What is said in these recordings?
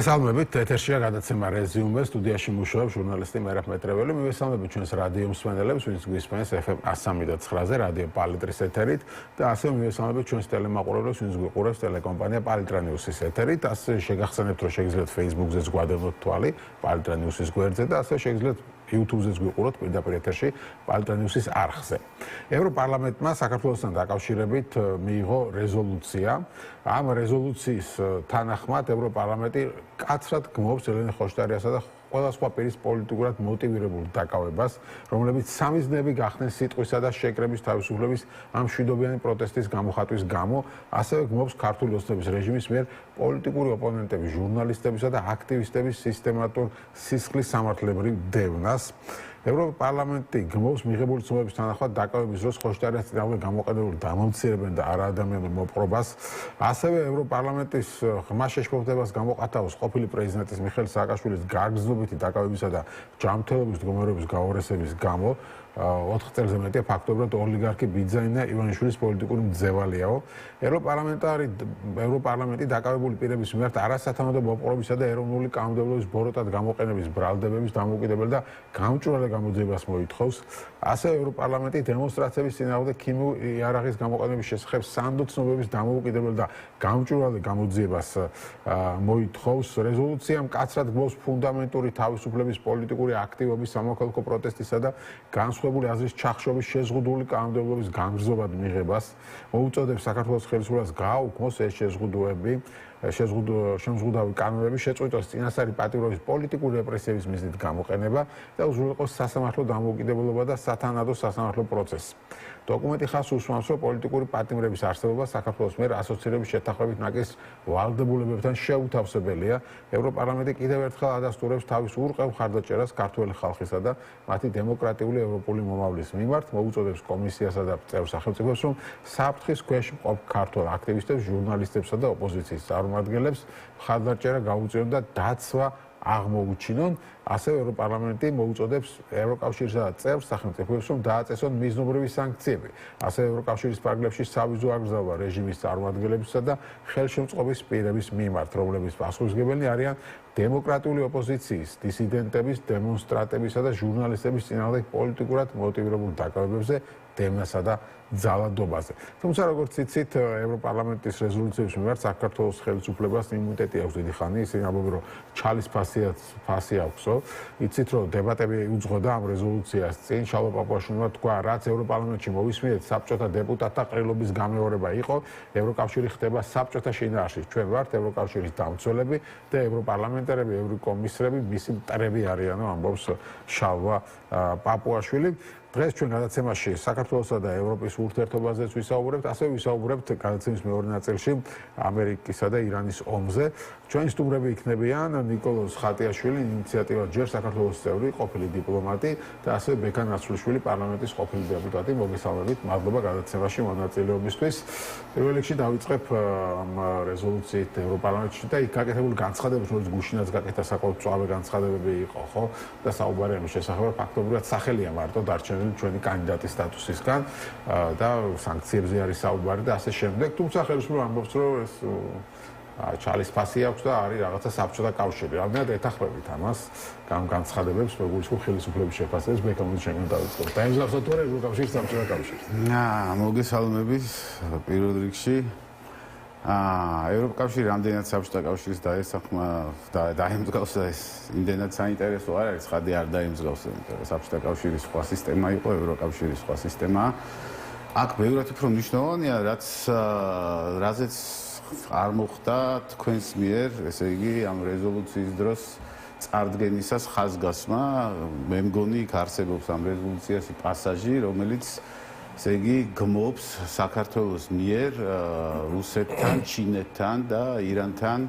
მოგესალმებით, ეთერშია გადაცემა რეზიუმე, სტუდიაში მუშაობს ჟურნალისტი მერაბ მეტრეველი. მივესალმებით ჩვენს რადიო მსმენელებს, ვინც გვისმენს FM 103.9-ზე, რადიო პალიტრის ეთერით და ასევე მივესალმებით ჩვენს ტელემაყურებლებს, ვინც გვიყურებს ტელეკომპანია პალიტრა ნიუსის ეთერით. ასე შეგახსენებთ, რომ შეგიძლიათ Facebook-ზეც გვადევნოთ თვალი პალიტრა ნიუსის გვერდზე და ასევე შეგიძლიათ YouTube-ზეც გვიყუროთ პირდაპირ ეთერში პალიტრა ნიუსის არხზე. ევროპარლამენტმა საქართველოსთან დაკავშირებით მიიღო რეზოლუცია. ამ რეზოლუციის თანახმად ევროპარლამენტი კაცრად გმობს ელენე ხოშტარიასა და ყველა სხვა პირის პოლიტიკურად მოტივირებულ დაკავებას, რომლებიც სამიზნეები გახდნენ სიტყვისა და შეკრების თავისუფლების ამ მშვიდობიანი პროტესტის გამოხატვის გამო, ასევე გმობს ქართული ოცნების რეჟიმის მიერ პოლიტიკური ოპონენტების, ჟურნალისტებისა და აქტივისტების სისტემატურ სისხლის სამართლებრივ დევნას. ევროპარლამენტი გმობს მიღებული ცნობების თანახმად დაკავების დროს ხოშტარიას წინააღმდეგ გამოყენებულ დამამცირებელ და არაადამიანურ მოპყრობას, ასევე ევროპარლამენტის ღრმა შეშფოთებას გამოყათავს ყოფილი პრეზიდენტის მიხეილ სააკაშვილის გარგზნობითი დაკავებისა და ჯანმრთელობის მდგომარეობის გაუარესების გამო 4 წელზე მეტია ფაქტობრივად ოლიგარქი ბიძაინა ივანიშვილის პოლიტიკური მძევალიაო. ევროპარლამენტი დაკავებული პირების მიმართ არასათანადო მოპყრობისა და ეროვნული კანონმდებლობის ბოროტად გამოყენების ბრალდებების დამოუკიდებელ და გამჭვირვალე გამოძიებას მოითხოვს. ასევე ევროპარლამენტი დემონსტრაციების წინააღმდეგ ქიმიური იარაღის გამოყენების შესახებ სანდო ცნობების დამოუკიდებელ და გამჭვირვალე გამოძიებას მოითხოვს. რეზოლუცია მკაცრად გმობს ფუნდამენტური თავისუფლების პოლიტიკური აქტივობის სამოქალაქო პროტესტისა და განსხვავებული აზრის ჩახშობის შეზღუდული კანონმდებლობის განგრძობად მიღებას, მოუწოდებს საქართველოს ხელისუფლებას გააუქმოს ეს შემზღუდავი კანონები, შეწყვიტოს წინასწარი პატიმრობის პოლიტიკური რეპრესიების მიზნით გამოყენება და უზრუნველყოს სასამართლო დამოუკიდებლობა და სათანადო სასამართლო პროცესი. დოკუმენტი ხაზს უსვამს, რომ პოლიტიკური პატიმრების არსებობა საქართველოს მიერ ასოცირების შეთანხმებით ნაკლის ვალდებულებებთან შეუთავსებელია. ევროპარლამენტი კიდევ ერთხელ ადასტურებს თავის ურყევ მხარდაჭერას ქართველი ხალხისა და მათი დემოკრატიული ევროპული მომავლის მიმართ, მოუწოდებს კომისიასა და წევრ სახელმწიფოებს, რომ საფრთხის ქვეშ მყოფ ქართველ აქტივისტებს, ჟურნალისტებსა და ოპოზიციის წარმომადგენლებს მხარდაჭერა გაუწიონ და დაცვა აღმოუჩინონ. ასევე ევროპარლამენტი მოუწოდებს ევროკავშირსა და წევრ სახელმწიფოებს, რომ დააწესონ მიზნობრივი სანქციები. ასევე ევროკავშირის ფარგლებში სავიზო აკრძალვა რეჟიმის წარმომადგენლებისა და ხელშემწყობის პირების მიმართ, რომლებიც პასუხისმგებელნი არიან დემოკრატიული ოპოზიციის, დისიდენტების, დემონსტრანტებისა და ჟურნალისტების წინააღმდეგ პოლიტიკურად მოტივირებულ დაკავებებზე, დევნასა და ძალადობაზე. თუმცა, როგორც იცით, ევროპარლამენტის რეზოლუციების მიმართ საქართველოს ხელისუფლებას იმუნიტეტი აქვს დიდი ხანი, ისინი ამბობენ, რომ ჩალის ფასი აქვსო. იცით, რომ დებატები უძღვოდა ამ რეზოლუციას წინ, შალვა პაპუაშვილმა თქვა, რაც ევროპარლამენტში მოვისმინეთ, საბჭოთა დეპუტატთა ყრილობის გამეორება იყო, ევროკავშირი ხდება საბჭოთა შინაარსში. ჩვენ ვართ ევროკავშირის დამცველები და ევროპარლამენტარები, ევროკომისრები, მისი მტრები არიანო, ამბობს შალვა პაპუაშვილი. დღეს ჩვენ გადაცემაში საქართველოსა და ევროპის ურთიერთობაზეც ვისაუბრებთ, ასევე ვისაუბრებთ გადაცემის მეორე ნაწილში ამერიკისა და ირანის ომზე. ჩვენი სტუმრები იქნებიან ნიკოლოზ ხატიაშვილი, ინიციატივა ჯერ საქართველოს წევრი, ყოფილი დიპლომატი და ასევე ბექან ნაცვლიშვილი, პარლამენტის ყოფილი დეპუტატი. მოგესალმებით, მადლობა გადაცემაში მონაწილეობისთვის. პირველ რიგში დავიწყებ ამ რეზოლუციით ევროპარლამენტში და იქ გაკეთებული განცხადებები, რომელიც გუშინაც გაკეთა საკმაოდ მწვავე განცხადებები იყო, ხო? და საუბარი ამის შესახებ, ფაქტობრივად სახელია მარტო დარჩენილი ჩვენი კანდიდატის სტატუსისგან და სანქციებზე არის საუბარი და ასე შემდეგ. თუმცა ხელისუფლება ამბობს, რომ ეს ჩალის ფასი აქვს და არის რაღაცა საბჭოთა კავშირი. რამდენად ეთანხმებით ამას განცხადებებს, როგორც ხელისუფლების შეფასებას, ბეკამოდი შეგნ დავიწყოთ. დაემსგავსოთ თუ არა ევროკავშირის საბჭოთა კავშირს. მოგესალმებით პირველ რიგში. ევროკავშირი რამდენად საბჭოთა კავშირის დაესახმა და დაემსგავსა ეს იმდენად საინტერესო არ არის, ხადი არ დაემსგავსა, იმიტომ რომ საბჭოთა კავშირის სხვა სისტემა იყო, ევროკავშირის სხვა სისტემაა. აქ ბევრად უფრო მნიშვნელოვანია, რაზეც არ მოხდა თქვენს მიერ, ესე იგი ამ რეზოლუციის დროს წარდგენისას ხაზგასმა. მე მგონი იქ არსებობს ამ რეზოლუციაში პასაჟი, რომელიც ესე იგი გმობს საქართველოს მიერ რუსეთთან, ჩინეთთან და ირანთან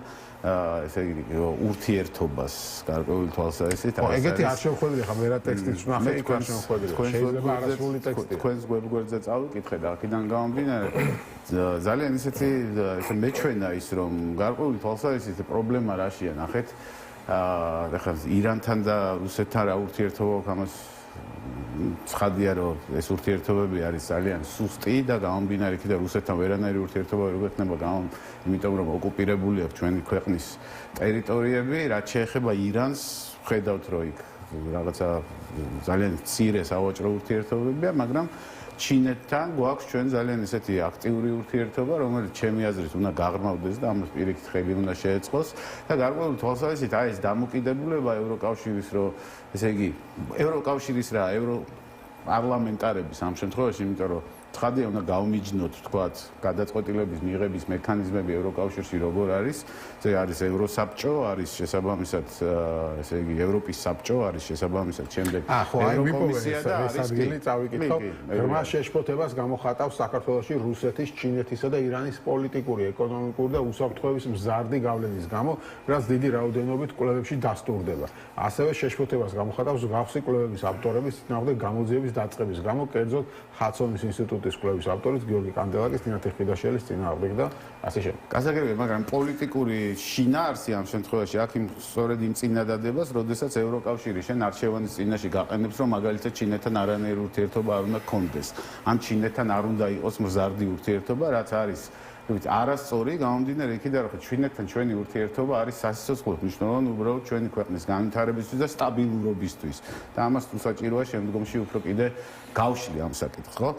ესე იგი ურთიერთობას გარკვეული თვალსაზრისით. ეგეთი არ შემოხვედრია, ხა მე რა ტექსტიც ვნახე, იქ არ შემოხვედრია. შეიძლება არასრული ტექსტი. თქვენს ვებგვერდზე წავიკითხე და აქედან გამომდინარე ძალიან ისეთი მეჩვენა ის, რომ გარკვეული თვალსაზრისით პრობლემა რაშია, ნახეთ. ახლა ირანთან და რუსეთთან რა ურთიერთობა აქვს, ამას ცხადია რომ ეს ურთიერთობები არის ძალიან სუსტი და გამომდინარე იქიდან რუსეთთან ვერანაირი ურთიერთობა ვერ გვექნება იმიტომ რომ ოკუპირებული აქვს ჩვენი ქვეყნის ტერიტორიები, რაც შეეხება ირანს, ხედავთ რომ იქ რაღაცა ძალიან მცირე სავაჭრო ურთიერთობებია, მაგრამ ჩინეთთან გვაქვს ჩვენ ძალიან ესეთი აქტიური ურთიერთობა, რომელიც ჩემი აზრით უნდა გაღრმავდეს და ამას პირიქით ხელი უნდა შეეწყოს და გარკვეული თვალსაზრისით აი ეს დამოკიდებულება ევროკავშირის რომ ესე იგი ევროკავშირის რა ევროპარლამენტარების ამ შემთხვევაში, იმიტომ რომ ცხადია უნდა გავმიჯნოთ თქვათ გადაწყვეტილების მიღების მექანიზმები ევროკავშირში როგორ არის, ეს არის ევროსაბჭო, არის შესაბამისად ესე იგი ევროპის საბჭო, არის შესაბამისად შემდეგ ევროკომისია და არის ადგილი წავიკითხო ღრმა შეშფოთებას გამოხატავს საქართველოში რუსეთის, ჩინეთისა და ირანის პოლიტიკური, ეკონომიკური და უსაფრთხოების მზარდი გავლენის გამო, რაც დიდი რაოდენობით კვლევებში დასტურდება. ასევე შეშფოთებას გამოხატავს გავხსნი კვლევების ავტორების წინააღმდეგ გამოძიების დაწყების გამო, კერძოდ ხაცონის ინსტიტუტის კვლევის ავტორის გიორგი კანდელაკის, ნინათი ხიდაშელის წინააღმდეგ და ასე შემდეგ. გასაგებია, მაგრამ პოლიტიკური შინაარსი ამ შემთხვევაში აქ სწორედ იმ წინადადებას, როდესაც ევროკავშირი შენ არჩევანის წინაშე გაყენებს, რომ მაგალითად ჩინეთთან არანაირი ურთიერთობა არ უნდა გქონდეს. ან ჩინეთთან არ უნდა იყოს მზარდი ურთიერთობა, რაც არის არასწორი გამომდინარე იქიდან რომ ჩინეთთან ჩვენი ურთიერთობა არის სასიცოცხლო მნიშვნელოვანი უბრალოდ ჩვენი ქვეყნის განვითარებისთვის და სტაბილურობისთვის და ამას უსაჭიროა შემდგომში უფრო კიდე გავშლი ამ საკითხს, ხო?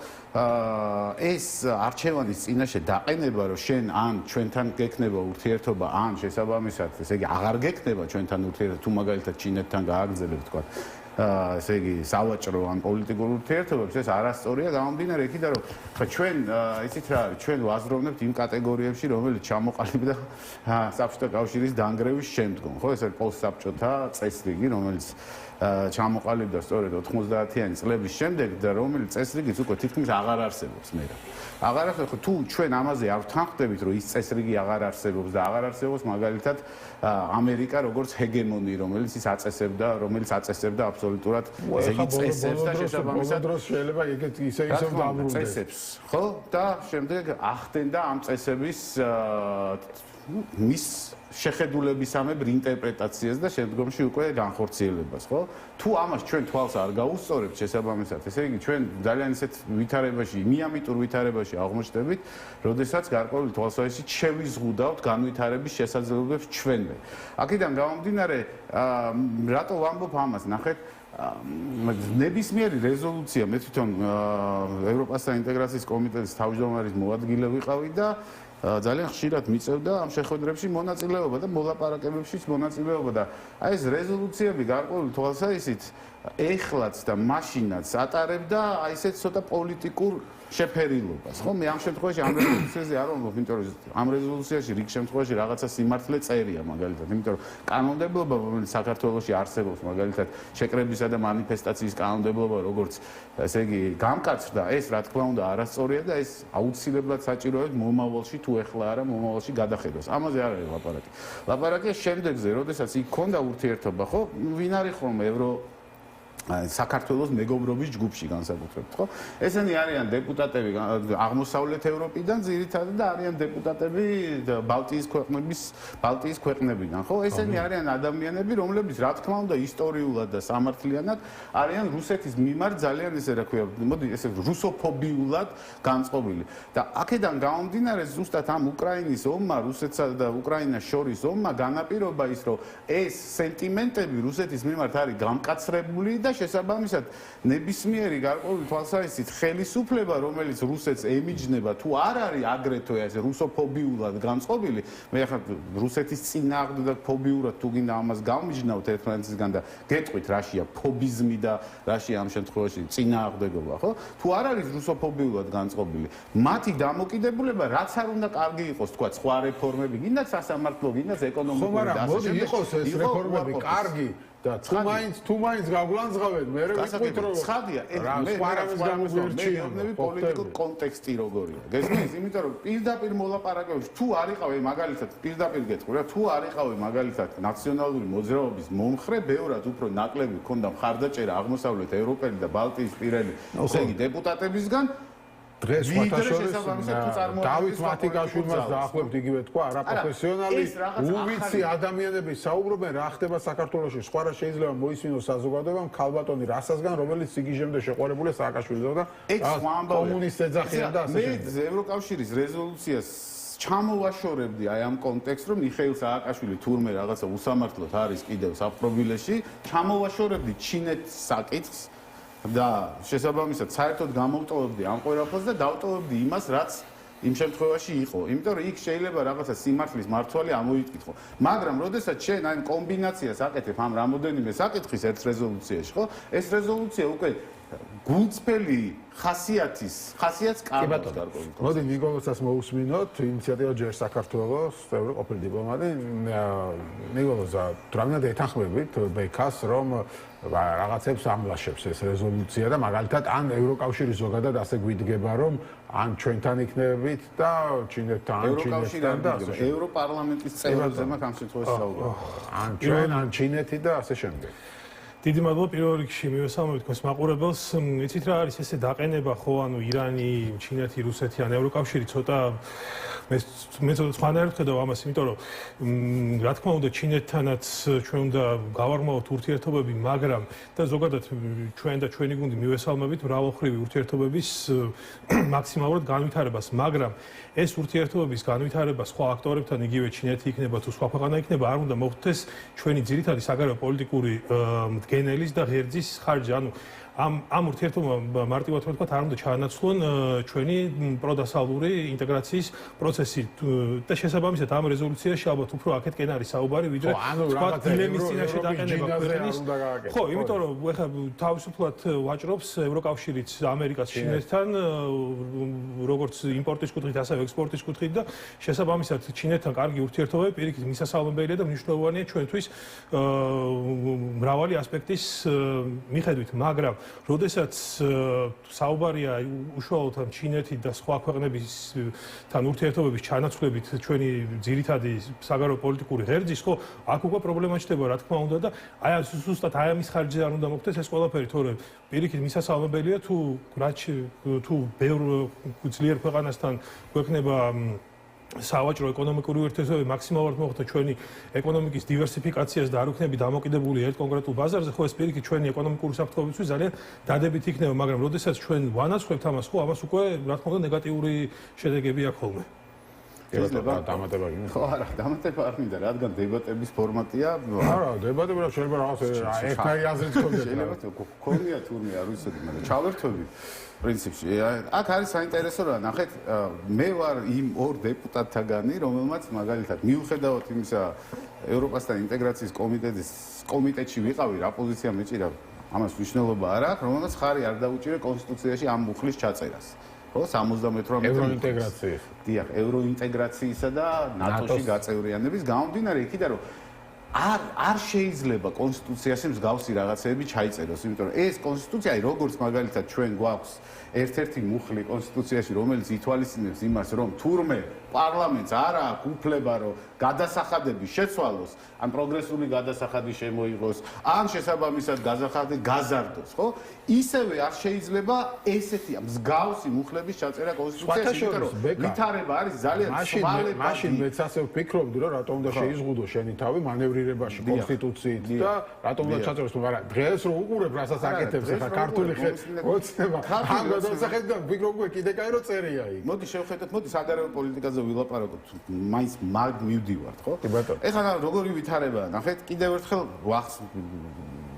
ეს არჩევანის წინაშე დაყენება რომ შენ ან ჩვენთან გექნება ურთიერთობა ან შესაბამისად ესე იგი აღარ გექნება ჩვენთან ურთიერთობა თუ მაგალითად ჩინეთთან გააგრძელებ თქვა ესე იგი სავაჭრო ან პოლიტიკურ ურთიერთობებს ეს არასწორია გამომდინარე იქიდან რომ ხა ჩვენ იცით რა არის ჩვენ ვაზროვნებთ იმ კატეგორიებში რომელიც ჩამოყალიბდა საბჭოთა კავშირის დანგრევის შემდგომ ხო ეს არის პოსტსაბჭოთა წესრიგი რომელიც ჩამოყალიბდა სწორედ 90-იანი წლების შემდეგ და რომელიც წესრიგიც უკვე თითქმის აღარ არსებობს მე რა აღარ არსებობს თუ ჩვენ ამაზე არ ვთანხმდებით რომ ის წესრიგი აღარ არსებობს და აღარ არსებობს მაგალითად ამერიკა როგორც ჰეგემონი რომელიც ის აწესებდა აბსოლუტურად ესეთი წესებს და შესაბამისად დროს შეიძლება ეგეთ ისე დაბრუნდეს წესებს ხო და შემდეგ ახდენდა ამ წესების მის შეხედულებისამებრ ინტერპრეტაციას და შემდგომში უკვე განხორციელებას, ხო? თუ ამას ჩვენ თვალს არ გაუსწორებთ შესაბამისად, ესე იგი ჩვენ ძალიან ისეთ ვითარებაში, მიამიტურ ვითარებაში აღმოჩნდებით, როდესაც გარკვეული თვალსაზრისით შევიზღუდავთ განვითარების შესაძლებლობებს ჩვენვე. აქედან გამომდინარე, რატო ვამბობ ამას, ნახეთ ნებისმიერი რეზოლუცია მე თვითონ ევროპასთან ინტეგრაციის კომიტეტის თავმჯდომარის მოადგილე ვიყავი და ძალიან ხშირად მიწევდა ამ შეხვედრებში მონაწილეობა და მოლაპარაკებებშიც მონაწილეობა და აი ეს რეზოლუციები გარკვეული თვალსაზრისით ეხლაც და მაშინაც ატარებდა აი ესეთ ცოტა პოლიტიკურ შეფერილობას ხო მე ამ შემთხვევაში ამ რეზოლუციაზე არ ვამბობ იმიტომ რომ ამ რეზოლუციაში რიგ შემთხვევაში რაღაცა სიმართლე წერია მაგალითად იმიტომ რომ კანონმდებლობა რომელიც საქართველოში არსებობს მაგალითად შეკრებისა და მანიფესტაციის კანონმდებლობა როგორც ესე იგი გამკაცრდა ეს რა თქმა უნდა არასწორია და ეს აუცილებლად საჭიროა მომავალში თუ ეხლა არა მომავალში გადახედოს ამაზე არ არის ლაპარაკი ლაპარაკია შემდეგზე როდესაც იქ ქონდა ურთიერთობა ხო ვინ არის ხოლმე საქართველოს მეგობრობის ჯგუფში განსაკუთრებით, ხო? ესენი არიან დეპუტატები აღმოსავლეთ ევროპიდან, ძირითადად და არიან დეპუტატები ბალტიის ქვეყნებიდან, ხო? ესენი არიან ადამიანები, რომლებიც რა თქმა უნდა ისტორიულად და სამართლიანად არიან რუსეთის მიმართ ძალიან ესე რა ქვია, მოდი ესე რუსოფობიულად განწყობილი. და აქედან გამომდინარე ზუსტად ამ უკრაინის ომმა, რუსეთსა და უკრაინას შორის ომმა განაპირობა ის, რომ ეს სენტიმენტები რუსეთის მიმართ არის გამკაცრებული და შესაბამისად ნებისმიერი გარკვეული თვალსაზრისით ხელისუფლება რომელიც რუსეთს ემიჯნება თუ არ არის აგრეთვე ეს რუსოფობიულად განწყობილი მე ახლა რუსეთის წინააღმდეგ და ფობიურად თუ გინდა ამას გავმიჯნავთ ერთმანეთისგან და გეტყვით რაშია ფობიზმი და რაშია ამ შემთხვევაში წინააღმდეგობა ხო თუ არ არის რუსოფობიულად განწყობილი მათი დამოკიდებულება რაც არ უნდა კარგი იყოს თქვა სხვა რეფორმები გინდა სასამართლო გინდა ეკონომიკური და ასე შემდეგ იყოს ეს რეფორმები კარგი და თუ მაინც გაგვანძღავენ მე ვიყვით რომ ცხადია მე გამოსვამდი პოლიტიკურ კონტექსტი როგორია გესმის იმიტომ რომ პირდაპირ მოლაპარაკებებში თუ არ იყავი მაგალითად პირდაპირ გეტყვი რა თუ არ იყავი მაგალითად ნაციონალური მოძრაობის მომხრე ბევრად უფრო ნაკლები ქონდა მხარდაჭერა აღმოსავლეთ ევროპელი და ბალტიისპირელი ესე იგი დეპუტატებისგან დღეს დავით მათიკაშვილმა დაახლოებით იგივე თქვა, არაპროფესიონალი უვიცი ადამიანები საუბრობენ რა ხდება საქართველოში, სხვა რა შეიძლება მოისმინოს საზოგადოებამ, ქალბატონი რასასგან, რომელიც სიგიჟემდე შეყვარებულია სააკაშვილზე და კომუნისტ ეძახიან და ასე შემდეგ. მე ევროკავშირის რეზოლუციას ჩამოვაშორებდი აი ამ კონტექსტს, რომ მიხეილ სააკაშვილი თურმე რაღაცა უსამართლოდ არის კიდევ საფრობილეში, ჩამოვაშორებდი ჩინეთის საკითხს და შესაბამისად საერთოდ გამოვტოვებდი ამ ყველაფერს და დავტოვებდი იმას, რაც იმ შემთხვევაში იყო. იმიტომ რომ იქ შეიძლება რაღაცა სიმართლის მართვალი ამოიტკითხო. მაგრამ როდესაც შენ აი კომბინაციას აკეთებ ამ რამოდენიმე საკითხის ერთ რეზოლუციაში, ხო? ეს რეზოლუცია უკვე გულწრფელი ხასიათს კარგავს გარკვეულ. მოდი ნიკოლოსას მოусმინოთ, ინიციატივა ჯერ საქართველოს, ევროპული დიპლომატი ნიკოლოსა, რამდენად ეთანხმებით ბექას, რომ რაღაცებს ამლაშებს ეს რეზოლუცია და მაგალითად ან ევროკავშირის ზოგადად ასე გვიდგება, რომ ან ჩვენთან იქნებით და ჩინეთთან და ევროპარლამენტის წევრებზე მაქვს ამ შემთხვევაში საუბარი. ან ჩვენ ან ჩინეთი და ასე შემდეგ. დიდი მადლობა პირველ რიგში მივესალმებით თქვენს მაყურებელს. იცით რა არის ესე დაყენება ხო, ანუ ირანი, ჩინეთი, რუსეთი ან ევროკავშირი ცოტა მე სხვანაირად ვხედავ ამას, იმიტომ რომ რა თქმა უნდა ჩინეთთანაც ჩვენ უნდა გავარმოოთ ურთიერთობები, მაგრამ და ზოგადად ჩვენ და ჩვენი გუნდი მივესალმებით მრავალმხრივი ურთიერთობების მაქსიმალურად განვითარებას, მაგრამ ეს ურთიერთობების განვითარება სხვა აქტორებთან, იგივე ჩინეთი იქნება თუ სხვა ქვეყანა იქნება, არ უნდა მოხდეს ჩვენი ძირითადი საგარეო პოლიტიკური მდგენელის და ღერძის ხარჯი. ანუ ამ ურთიერთობამ მარტივად ვთქვათ, არ უნდა ჩაანაცვლონ ჩვენი პროდასავლური ინტეგრაციის პროცესი და შესაბამისად ამ რეზოლუციაში ალბათ უფრო აქეთკენ არის საუბარი, ვიდრე სხვა დილემის წინაშე დაყენება ქვეყნის. ხო, იმიტომ რომ ეხლა თავისუფლად ვაჭრობს ევროკავშირიც ამერიკას ჩინეთთან, როგორც იმპორტის კუთხით, ასევე ექსპორტის კუთხით და შესაბამისად ჩინეთთან კარგი ურთიერთობები პირიქით მისასალმებელია და მნიშვნელოვანია ჩვენთვის მრავალი ასპექტის მიხედვით, მაგრამ როდესაც საუბარია უშუალოდ ჩინეთის და სხვა ქვეყნებისთან ურთიერთობების ჩანაცვლებით ჩვენი ძირითადი საგარეო პოლიტიკური ღერძის, ხო, აქ უკვე პრობლემა ჩნდება, რა თქმა უნდა და აი ზუსტად აი ამის ხარჯზე არ უნდა მოხდეს ეს ყველაფერი, თორემ პირიქით მისასალმებელია თუ ბევრ ძლიერ ქვეყანასთან გვექნება სავაჭრო ეკონომიკური ურთიერთობები მაქსიმალურად მოხდა ჩვენი ეკონომიკის დივერსიფიკაციას და არ ვიქნები დამოკიდებული ერთ კონკრეტულ ბაზარზე, ხო ეს პირიქით ჩვენი ეკონომიკური საფრთხეებისთვის ძალიან დადებით იქნება, მაგრამ როდესაც ჩვენ ვანაცვლებთ ამას, ხო ამას უკვე რა თქმა უნდა ნეგატიური შედეგები აქვს ხოლმე. შეიძლება დამატება გინდა? ხო, არა, დამატება არ მინდა, რადგან დებატების ფორმატია. არა, დებატები რა შეიძლება რაღაც ერთნაირი აზრით გქონდეს. შეიძლება გქონია თურმე არ ვიცოდი, მაგრამ ჩავერთვები პრინციპში. აქ არის საინტერესო რა, ნახეთ, მე ვარ იმ ორ დეპუტატთაგანი, რომელმაც მაგალითად მიუხედავად იმისა, ევროპასთან ინტეგრაციის კომიტეტში ვიყავი, რა პოზიცია მეჭირა, ამას მნიშვნელობა არ აქვს, რომელმაც ხარი არ დაუჭირე კონსტიტუციაში ამ მუხლის ჩაწერას. ხო, 78 ევროინტეგრაციის. დიახ, ევროინტეგრაციისა და ნატოში გაწევრიანების გამომდინარე იქიდან, რომ არ შეიძლება კონსტიტუციაში მსგავსი რაღაცეები ჩაიწეროს, იმიტომ რომ ეს კონსტიტუცია, როგორც მაგალითად ჩვენ გვაქვს ერთ-ერთი მუხლი კონსტიტუციაში, რომელიც ითვალისწინებს იმას, რომ თურმე პარლამენტს არ აქვს უფლება, რომ გადასახადები შეცვალოს, ან პროგრესული გადასახადი შემოიღოს, ან შესაბამისად გადასახადი გაზარდოს, ხო? ისევე არ შეიძლება ესეთი მსგავსი მუხლების ჩაწერა კონსტიტუციაში, იმიტომ რომ ვითარება არის ძალიან სვალებადი. მაშინ მეც ასე ვფიქრობდი, რომ რატომ უნდა შეიზღუდო შენი თავი მანევრირებაში კონსტიტუციით და რატომ უნდა ჩაწეროს, მაგრამ დღეს რო უყურებ, რასაც აკეთებს ახლა ქართული ოცნება, ამ გადასახედიდან ვფიქრობ, კიდე კაი რო წერია იქ. მოდი შევხედოთ, მოდი საგარეო პოლიტიკაზე ვილაპარაკოთ, მაინც მაგ მივდივართ, ხო? ეხლა როგორი ვითარებაა, ნახეთ, კიდევ ერთხელ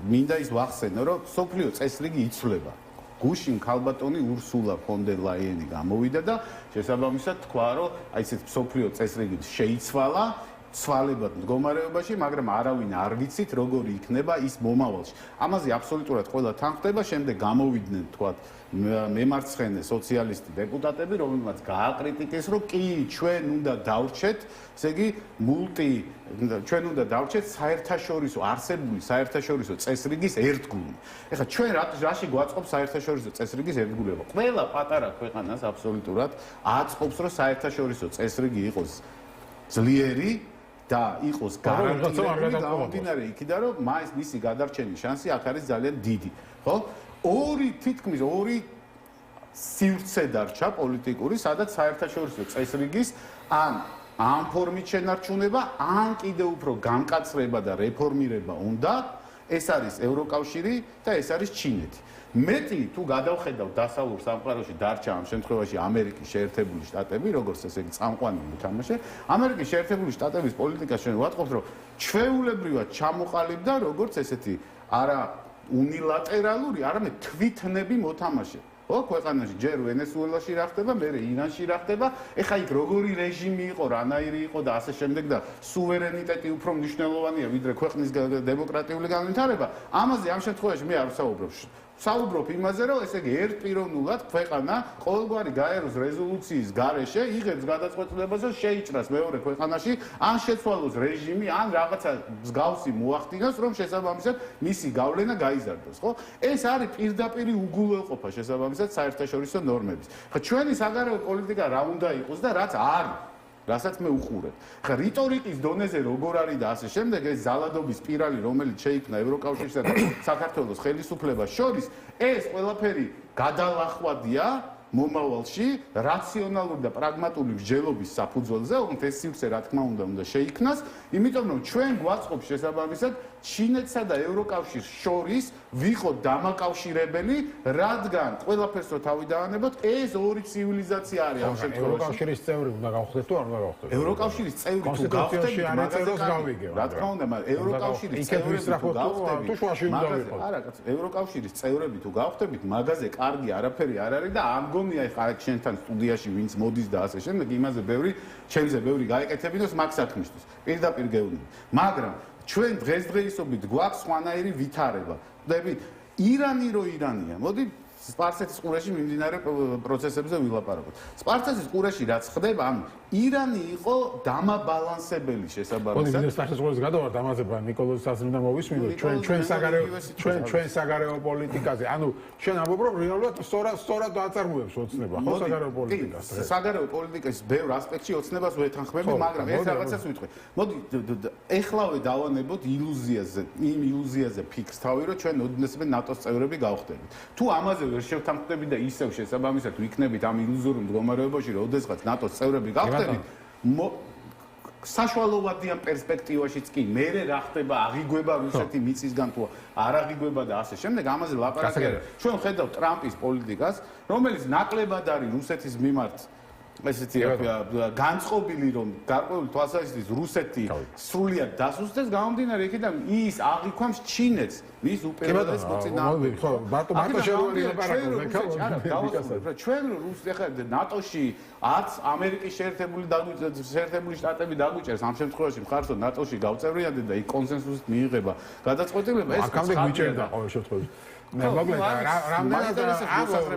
მინდა ის ვახსენო, რომ სოფლიო წესრიგი იცვლება. გუშინ ქალბატონი ურსულა ფონ დერ ლაიენი გამოვიდა და შესაბამისად თქვა, რომ აი ესეთ სოფლიო წესრიგი შეიცვალა ცვალებად მდგომარეობაში, მაგრამ არავინ არ ვიცით, როგორი იქნება ის მომავალში. ამაზე აბსოლუტურად ყველა თანხმდება, შემდეგ გამოვიდნენ, თქვათ, მემარცხენე სოციალისტი დეპუტატები, რომელმაც გააკრიტიკეს, რომ კი, ჩვენ უნდა დავრჩეთ, ესე იგი, ჩვენ უნდა დავრჩეთ საერთაშორისო არსებული საერთაშორისო წესრიგის ერთგული. ეხლა ჩვენ რაში გვაწყობს საერთაშორისო წესრიგის ერთგულება? ყველა პატარა ქვეყანას აბსოლუტურად აწყობს, რომ საერთაშორისო წესრიგი იყოს ძლიერი და იყოს გარანტირებული გამომდინარე იქიდან, რომ მისი გადარჩენის შანსი აქ არის ძალიან დიდი, ხო? თითქმის ორი სივრცე დარჩა პოლიტიკური, სადაც საერთაშორისო წესრიგის ამ ფორმით შენარჩუნება, ან კიდევ უფრო გამკაცრება და რეფორმირება უნდა, ეს არის ევროკავშირი და ეს არის ჩინეთი. მეტი თუ გადავხედავ დასავლურ სამყაროში დარჩა ამ შემთხვევაში ამერიკის შეერთებული შტატები, როგორც ესე იგი წამყვანი მოთამაშე, ამერიკის შეერთებული შტატების პოლიტიკა ჩვენ ვატყობთ, რომ ჩვეულებრივად ჩამოყალიბდა როგორც ესეთი არა უნილატერალური, არამედ თვითნები მოთამაშე. ხო, ქვეყანაში ჯერ ვენესუელაში რა ხდება, მერე ირანში რა ხდება, ეხა იქ როგორი რეჟიმი იყო, რანაირი იყო და ასე შემდეგ და სუვერენიტეტი უფრო მნიშვნელოვანია ვიდრე ქვეყნის დემოკრატიული განვითარება. ამაზე ამ შემთხვევაში მე არ ვსაუბრობ. საუბრობ იმაზე, რომ ესე იგი ერთპიროვნულად ქვეყანა ყოველგვარი გაეროს რეზოლუციის გარეშე იღებს გადაწყვეტილებას, რომ შეიჭრას მეორე ქვეყანაში, ან შეცვალოს რეჟიმი, ან რაღაცა მსგავსი მოახდინოს, რომ შესაბამისად მისი გავლენა გაიზარდოს, ხო? ეს არის პირდაპირი უგულველყოფა შესაბამისად საერთაშორისო ნორმების. ხა ჩვენი საგარეო პოლიტიკა რა უნდა იყოს და რაც არის რასაც მე უყურებ. ხა რიტორიკის დონეზე როგორ არის და ასე შემდეგ ეს ზალადობის სპირალი, რომელიც შეიქმნა ევროკავშირსა და საქართველოს ხელისუფლებას შორის, ეს ყველაფერი გადალახვადია მომავალში რაციონალური და პრაგმატული მსჯელობის საფუძველზე, თუმცა ეს სივრცე რა თქმა უნდა შეიქმნას, იმიტომ რომ ჩვენ გვაწყობს შესაბამისად ჩინეთსა და ევროკავშირს შორის ვიყოთ დამაკავშირებელი, რადგან ყველაფერს რო თავი დაანებოთ, ეს ორი ცივილიზაცია არის ამ შემთხვევაში. ევროკავშირის წევრი უნდა გავხდეთ თუ არ უნდა გავხდეთ? ევროკავშირის წევრი თუ გავხდეთ, მაგასაც გავიგე. რა თქმა უნდა, მაგრამ ევროკავშირის წევრები თუ გავხდებით, თუ შუაში უნდა ვიყოთ. არა, კაცო, ევროკავშირის წევრები თუ გავხდებით, მაგაზე კარგი არაფერი არ არის და ამ გონია ეხლა ჩვენთან სტუდიაში ვინც მოდის და ასე შემდეგ, იმაზე ჩემზე ბევრი გაეკეთებინოს მაგ საქმისთვის. პირდაპირ გეუბნები. მაგრამ ჩვენ დღესდღეობით გვაქვს სხვანაირი ვითარება. ხვდებით, ირანი რო ირანია, მოდი სპარსეთის ყურეში მიმდინარე პროცესებზე ვილაპარაკოთ. სპარსეთის ყურეში რაც ხდება, ანუ ირანი იყო დამაბალანსებელი შესაბამისად. მოდი სპარსეთის ყურეს გადავართ ამაზე ნიკოლოზ საზრინდა მოვისმინოთ ჩვენ საგარეო პოლიტიკაზე. ანუ შენ ამბობ რომ რეალურად სწორად აწარმოებს ოცნება ხო საგარეო პოლიტიკას. საგარეო პოლიტიკის ბევრ ასპექტში ოცნებას ვეთანხმები, მაგრამ ეს რაღაცას ვიტყვი. მოდი ეხლავე დავანებოთ იმ ილუზიაზე ფიქს თავი, რომ ჩვენ ოდნესმე ნატოს წევრები გავხდებით. თუ ამაზე ვერ შევთანხმდები და ისევ შესაბამისად ვიქნებით ამ ილუზორულ მდგომარეობაში, რომ ოდესღაც ნატოს წევრები გავხდებით, საშუალოვადიან პერსპექტივაშიც კი მერე რა ხდება, აღიგვება რუსეთი მიწისგან თუ არ აღიგვება და ასე შემდეგ, ამაზე ლაპარაკი არა. ჩვენ ხედავთ ტრამპის პოლიტიკას, რომელიც ნაკლებად არის რუსეთის მიმართ ესეთი განწყობილი, რომ გარკვეული თვალსაზრისით რუსეთი სრულიად დასუსტეს, გამომდინარე იქიდან ის აღიქვამს ჩინეთს მის უპირველეს მოწინააღმდეგეს. მარტო შევარი ლაპარაკობ, ჩვენ ნატოში არც ამერიკის შეერთებული შტატები დაგვიჭერს ამ შემთხვევაში მხარს, რომ ნატოში გავწევრიანდეთ და იქ კონსენსუსით მიიღება გადაწყვეტილება, ეს აქამდე გვიჭერდა ყოველ შემთხვევაში. რამდენად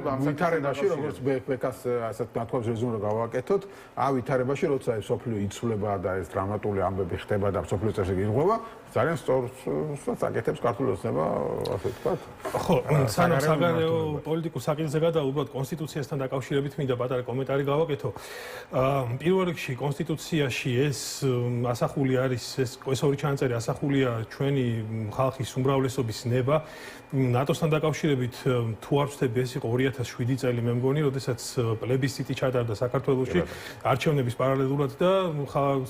ამ ვითარებაში, როგორც ბეკას ასეთ ნათქვამს რეზუმე გავაკეთოთ, ამ ვითარებაში, როცა ეს სოფლიო იცვლება და ეს დრამატული ამბები ხდება და სოფლიო წესრიგი იღება, ძალიან სწორს აკეთებს ქართული ოცნება, ასე ვთქვათ. ხო, სანამ საგარეო პოლიტიკურ საკითხზე გადავუბრალთ, კონსტიტუციასთან დაკავშირებით მინდა პატარა კომენტარი გავაკეთო. პირველ რიგში კონსტიტუციაში ეს ასახული არის, ეს ორი ჩანაწერი ასახულია ჩვენი ხალხის უმრავლესობის ნება. ნატოსთან დაკავშირებით თუ არ ვცდები, ეს იყო 2007 წელი, მე მგონი, როდესაც პლებისციტი ჩატარდა საქართველოში არჩევნების პარალელურად და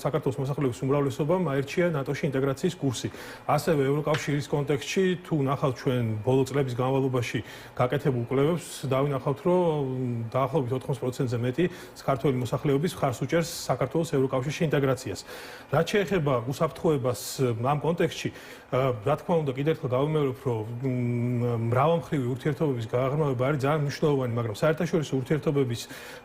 საქართველოს მოსახლეობის უმრავლესობამ აირჩია ნატოში ინტეგრაციის კურსი. ასევე ევროკავშირის კონტექსტში თუ ნახავთ ჩვენ ბოლო წლების განმავლობაში გაკეთებულ კვლევებს, დავინახავთ, რომ დაახლოებით 80%-ზე მეტი ქართველი მოსახლეობის მხარს უჭერს საქართველოს ევროკავშირში ინტეგრაციას. რაც შეეხება უსაფრთხოებას ამ კონტექსტში, რა თქმა უნდა, კიდევ ერთხელ გავიმეორებ, რომ მრავალმხრივი ურთიერთობების გაღრმავება არის ძალიან მნიშვნელოვანი, მაგრამ საერთაშორისო ურთიერთობების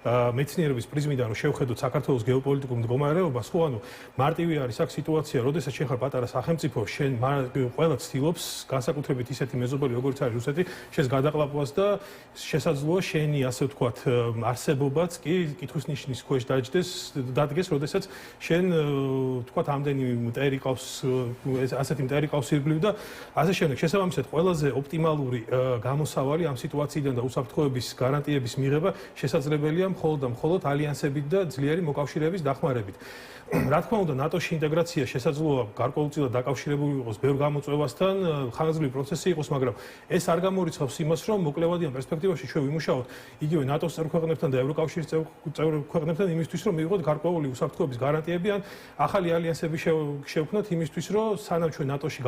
მეცნიერების პრიზმიდან რომ შევხედოთ საქართველოს გეოპოლიტიკურ მდგომარეობას, ხო, ანუ მარტივი არის აქ სიტუაცია, როდესაც შენ ხარ პატარა სახელმწიფო, შენ ყველა ცდილობს განსაკუთრებით ისეთი მეზობელი, როგორც არის რუსეთი, შენს გადაყლაპვას და შესაძლოა შენი, ასე ვთქვათ, არსებობაც კი კითხვის ნიშნის ქვეშ დადგეს, როდესაც შენ ვთქვათ, ამდენი მტერი ყავს, ასეთი მტერი ყავს ირგვლივ და ასე შემდეგ. შესაბამისად, ყველაზე ოპტიმალური გამოსავალი ამ სიტუაციიდან და უსაფრთხოების გარანტიების მიღება შესაძლებელია მხოლოდ და მხოლოდ ალიანსებით და ძლიერი მოკავშირეების დახმარებით. რა თქმა უნდა, ნატოში ინტეგრაცია შესაძლოა გარკვეულწილად დაკავშირებული იყოს ბევრ გამოწვევასთან, ხანგრძლივი პროცესი იყოს, მაგრამ ეს არ გამორიცხავს იმას, რომ მოკლევადიან პერსპექტივაში ჩვენ ვიმუშაოთ იგივე ნატოს წევრ ქვეყნებთან და ევროკავშირის წევრ ქვეყნებთან იმისთვის, რომ მივიღოთ გარკვეული უსაფრთხოების გარანტიები ან ახალი ალიანსები შევქმნათ იმისთვის, რომ სანამ ჩვენ ნატოში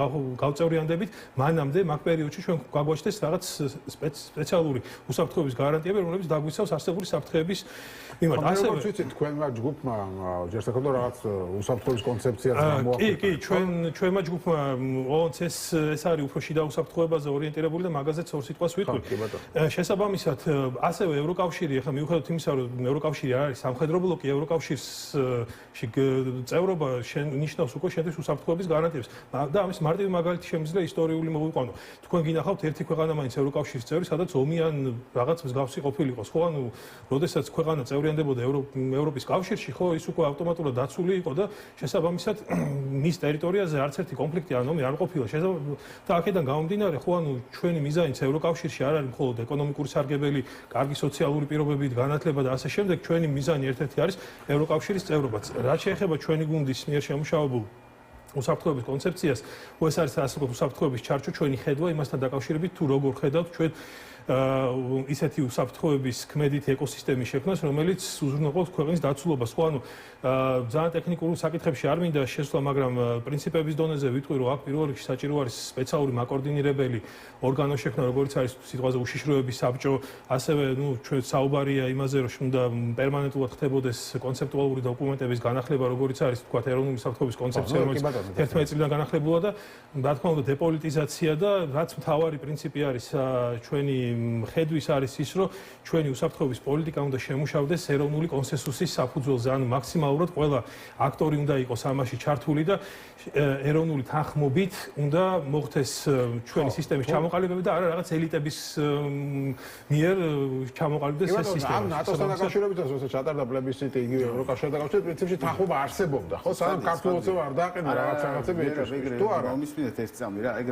გავწევრიანდებით, მანამდე მაგ პერიოდში ჩვენ გაგვაჩნდეს რაღაც სპეციალური უსაფრთხოების გარანტიები, რომლებიც დაგვიცავს არსებული საფრთხეების მიმართ. ასევე ვიცით თქვენმა ჯგუფმა ჯერ საქართველოს რაღაც უსაფრთხოების კონცეფციას გამოაქვეყნა. კი, ჩვენმა ჯგუფმა ოღონდ ეს არის უფრო შიდა უსაფრთხოებაზე ორიენტირებული და მაგაზეც ორ სიტყვას ვიტყვი. შესაბამისად, ასევე ევროკავშირი, ახლა მიუხედავად იმისა, რომ ევროკავშირი არ არის სამხედრო ბლოკი, ევროკავშირში წევრობა ნიშნავს უკვე შენთვის უსაფრთხოების გარანტიებს. და ამის მარტივი მაგალითი შემიძლია ისტორიული მოვიყვანო. თქვენ გინახავთ ერთი ქვეყანა მაინც ევროკავშირის წევრი, სადაც ომი ან რაღაც მსგავსი ყოფილიყოს. ხო, ანუ როდესაც ქვეყანა წევრიანდებოდა ევროპის კავშირში, ხო, ის უკვე ავტომატურად დაცული იყო და შესაბამისად მის ტერიტორიაზე არც ერთი კონფლიქტი ან ომი არ ყოფილა. და აქედან გამომდინარე, ხო, ანუ ჩვენი მიზანიც ევროკავშირში არ არის მხოლოდ ეკონომიკური სარგებელი, კარგი სოციალური პირობებით განათლება და ასე შემდეგ, ჩვენი მიზანი ერთ-ერთი არის ევროკავშირის წევრობაც. რაც შეეხება ჩვენი გუნდის მიერ შემუშავებულ უსაფრთხოების კონცეფციას, ეს არის ასე ვთქვათ უსაფრთხოების ჩარჩო, ჩვენი ხედვა იმასთან დაკავშირებით თუ როგორ ხედავთ ჩვენ ისეთი უსაფრთხოების ქმედითი ეკოსისტემის შექმნას, რომელიც უზრუნველყოფს ქვეყნის დაცულობას. ხო, ანუ ძალიან ტექნიკურ საკითხებში არ მინდა შესვლა, მაგრამ პრინციპების დონეზე ვიტყვი, რომ აქ პირველ რიგში საჭირო არის სპეციალური მაკოორდინირებელი ორგანო შექმნა, როგორც არის სიტყვაზე უშიშროების საბჭო, ასევე ჩვენ საუბარია იმაზე, რომ უნდა პერმანენტულად ხდებოდეს კონცეპტუალური დოკუმენტების განახლება, როგორც არის თქვათ ეროვნული უსაფრთხოების კონცეფცია, რომელიც 11 წლიდან განახლებულა და რა თქმა უნდა დეპოლიტიზაცია და რაც მთავარი პრინციპი არის ჩვენი ხედვის არის ის, რომ ჩვენი უსაფრთხოების პოლიტიკა უნდა შემუშავდეს ეროვნული კონსენსუსის საფუძველზე, ანუ მაქსიმალურად ყველა აქტორი უნდა იყოს ამაში ჩართული და ეროვნული თანხმობით უნდა მოხდეს ჩვენი სისტემის ჩამოყალიბება და არა რაღაც ელიტების მიერ ჩამოყალიბდეს ეს სისტემა. ამ ნატოსთან დაკავშირებით, როდესაც ჩატარდა პლებისციტი იგივე ევროკავშირთან დაკავშირებით, პრინციპში თანხმობა არსებობდა, ხო? სანამ ქართულოცება არ დააყენა რაღაცები ეჭვს. თუ არა, მომისმინეთ ეს წამი რა, ეგ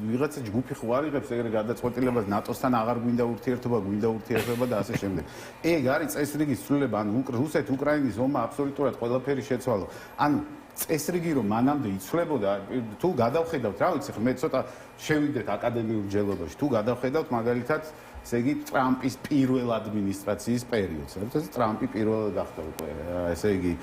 ვიღაცა ჯგუფი ხო არ იღებს ეგრე გადაწყვეტილებას ნატოსთან აღარ გვინდა ურთიერთობა და ასე შემდეგ. ეგ არის წესრიგის ცვლილება, ანუ რუსეთ უკრაინის ომმა აბსოლუტურად ყველაფერი შეცვალა. ანუ წესრიგი რომ მანამდე იცვლებოდა, თუ გადავხედავთ, რა ვიცი, მე ცოტა შევიდეთ აკადემიურ ჯელობაში, თუ გადავხედავთ მაგალითად ესე იგი ტრამპის პირველ ადმინისტრაციის პერიოდს. როდესაც ტრამპი პირველად გახდა უკვე ესე იგი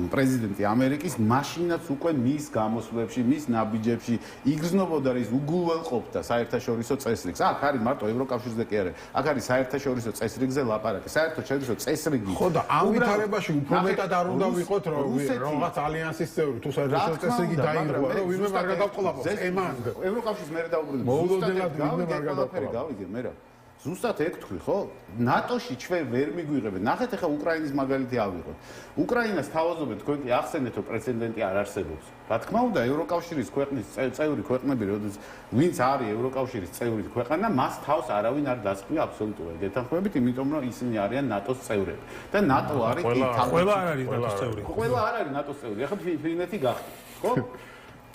პრეზიდენტი ამერიკის, მაშინაც უკვე მის გამოსვლებში, მის ნაბიჯებში იგრძნობოდა ის უგულველყოფდა საერთაშორისო წესრიგს. აქ არის მარტო ევროკავშირზე კი არა. აქ არის საერთაშორისო წესრიგზე ლაპარაკი. საერთაშორისო წესრიგი. ხო და ამ ვითარებაში უფრო მეტად არ უნდა ვიყოთ, რომ რაღაც ალიანსის წევრი თუ საერთაშორისო წესრიგი დაიღო, რომ ვინმე არ გადავყოლაპოს. ემანდ. ევროკავშირის მერე დაუბრუნდა. მოულოდნელად ვინმე არ გადავყოლაპოს. გავიგე მე რა. ზუსტად ეგ თქვი, ხო? ნატოში ჩვენ ვერ მიგვიღებენ. ნახეთ ახლა უკრაინის მაგალითი ავიღოთ. უკრაინას თავაზობენ თქვენ კი ახსენეთ, რომ პრეცედენტი არ არსებობს. რა თქმა უნდა, ევროკავშირის ქვეყნის წევრი ქვეყნები, როდესაც ვინც არის ევროკავშირის წევრი ქვეყანა, მას თავს არავინ არ დასწყვია აბსოლუტურად. გეთანხმებით, იმიტომ რომ ისინი არიან ნატოს წევრები. და ნატო არის ყველა არ არის ნატოს წევრი. ყველა არ არის ნატოს წევრი. ახლა ფინეთი გახდა, ხო?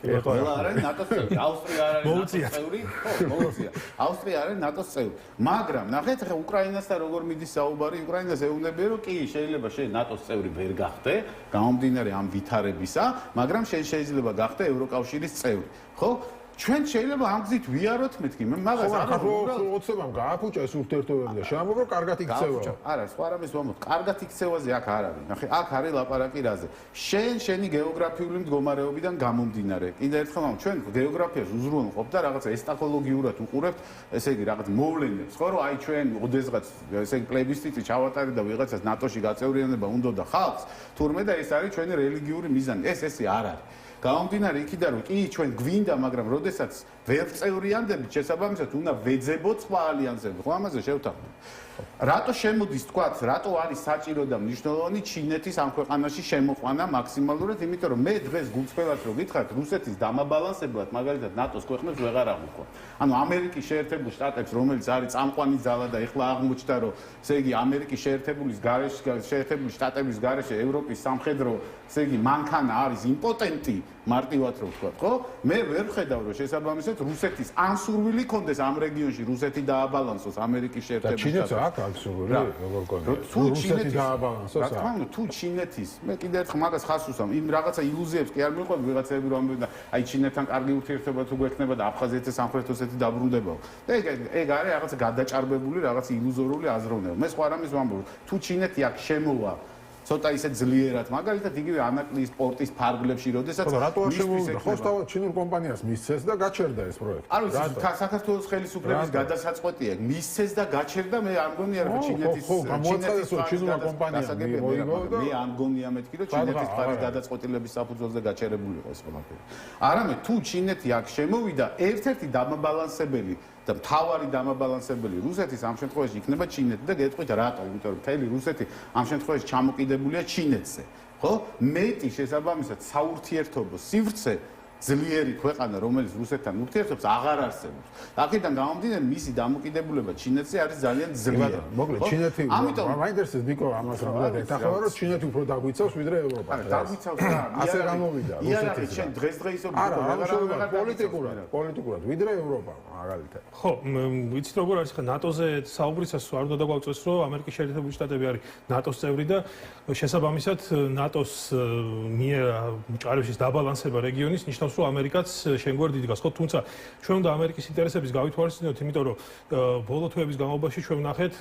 ყველა არის ნატოს წევრი. ავსტრია არ არის ნატოს წევრი. ხო, მოუწია. ავსტრია არის ნატოს წევრი. მაგრამ ნახეთ ახლა უკრაინასთან როგორ მიდის საუბარი, უკრაინას ეუბნებიან, რომ კი, შეიძლება შენ ნატოს წევრი ვერ გახდე, გამომდინარე ამ ვითარებისა, მაგრამ შენ შეიძლება გახდე ევროკავშირის წევრი. ხო? ჩვენ შეიძლება ამ გზით ვიაროთ მეთქი, მაგას არა უცებამ გააფუჭა ეს ურთიერთობები და შემოგვრო კარგად იქცევა. არა, სხვა რამეს ვამბობ, კარგად იქცევაზე აქ არ არის. ნახე, აქ არის ლაპარაკი რაზე. შენი გეოგრაფიული მდგომარეობიდან გამომდინარე. კიდევ ერთხელ ვამბობ, ჩვენ გეოგრაფიას უზრუნველყოფ და რაღაც ესტაკოლოგიურად უყურებთ, ესე იგი რაღაც მოვლენებს, ხო, რომ აი ჩვენ ოდესღაც ესე იგი პლებისციტი ჩავატარეთ და ვიღაცას ნატოში გაწევრიანება უნდა და ხალხს, თურმე და ეს არის ჩვენი რელიგიური მიზანი. ესე არ არის. გამომდინარე იქიდან რომ კი ჩვენ გვინდა, მაგრამ როდესაც ვერ წევრიანდებით, შესაბამისად უნდა ვეძებოთ სხვა ალიანსები. ხო, ამაზე შევთანხმდით. რატო შემოდის თქვათ, რატო არის საჭირო და მნიშვნელოვანი ჩინეთის ამ ქვეყანაში შემოყვანა მაქსიმალურად, იმიტომ რომ მე დღეს გულწრფელად რო გითხრათ, რუსეთის დამაბალანსებლად მაგალითად ნატოს ქვეყნებს ვეღარ აღვიქვა. ანუ ამერიკის შეერთებულ შტატებს, რომელიც არის წამყვანი ძალა და ეხლა აღმოჩნდა, რომ ესე იგი ამერიკის შეერთებული შტატების გარეშე ევროპის სამხედრო ესე იგი მანქანა არის იმპოტენტი მარტივად რო ვთქვა, ხო? მე ვერ ხედავ რომ შესაბამისად რუსეთის ან სურვილი კონდეს ამ რეგიონში რუსეთი დააბალანსოს ამერიკის შეერთებული შტატებში. და ჩინეთს აქვს სურვილი, როგორ კონდეს. რუსეთი დააბალანსოს. რა თქმა უნდა, თუ ჩინეთის, მე კიდევ ერთხელ მაგას ხას უსვამ, იმ რაღაცა illuziებს კი არ მიყვება ვიღაცები რომ ამბობენ და აი ჩინეთთან კარგი ურთიერთობა თუ გვექნება და აფხაზეთი სამხრეთ ოსეთი დაბრუნდებაო. და ეგ არის რაღაცა გადაჭარბებული, რაღაც ილუზორული აზროვნება. მე სხვა რამეს ვამბობ, თუ ჩინეთი აქ შემოვა ცოტა ისე ძლიერად, მაგალითად იგივე ანაკლიის პორტის ფარგლებში, როდესაც რატო არ შემოვიდა? ხო, თავად ჩინურ კომპანიას მისცეს და გაჩერდა ეს პროექტი. არ ვიცი, საქართველოს ხელისუფლების გადასაწყვეტია, მისცეს და გაჩერდა, მე არ მგონია რომ ჩინეთის ჩინურმა კომპანიამ მე არ მგონია მეთქი რომ ჩინეთის ფარის გადაწყვეტილების საფუძველზე გაჩერებული იყო ეს ყველაფერი. არამედ თუ ჩინეთი აქ შემოვიდა, ერთ-ერთი დამაბალანსებელი და მთავარი დამაბალანსებელი რუსეთის ამ შემთხვევაში იქნება ჩინეთი და გეტყვით რატო? იმიტომ რომ მთელი რუსეთი ამ შემთხვევაში ჩამოკიდებულია ჩინეთზე, ხო? მეტი შესაბამისად საურთიერთობო სივრცე ძლიერი ქვეყანა, რომელიც რუსეთთან ურთიერთობს, აღარ არსებობს. აქედან გამომდინარე, მისი დამოკიდებულება ჩინეთზე არის ძალიან ძლიერი. მოკლედ, ჩინეთი მაინტერესებს ნიკო ამას რა ეთახება, რომ ჩინეთი უფრო დაგვიცავს ვიდრე ევროპა. არა, დაგვიცავს რა. ასე გამოვიდა რუსეთის. შენ დღესდღეობით პოლიტიკურად ვიდრე ევროპა, მაგალითად. ხო, ვიცით როგორ არის ხა ნატოზე საუბრისას არ უნდა დაგვაწევს, რომ ამერიკის შეერთებული შტატები არის ნატოს წევრი და შესაბამისად ნატოს მიერ ჭარბშის დაბალანსება რეგიონის ნიშნავს რომ ამერიკაც შემგვარ დიდგას, ხო, თუმცა ჩვენ უნდა ამერიკის ინტერესების გავითვალისწინოთ, იმიტომ რომ ბოლო თვეების განმავლობაში ჩვენ ვნახეთ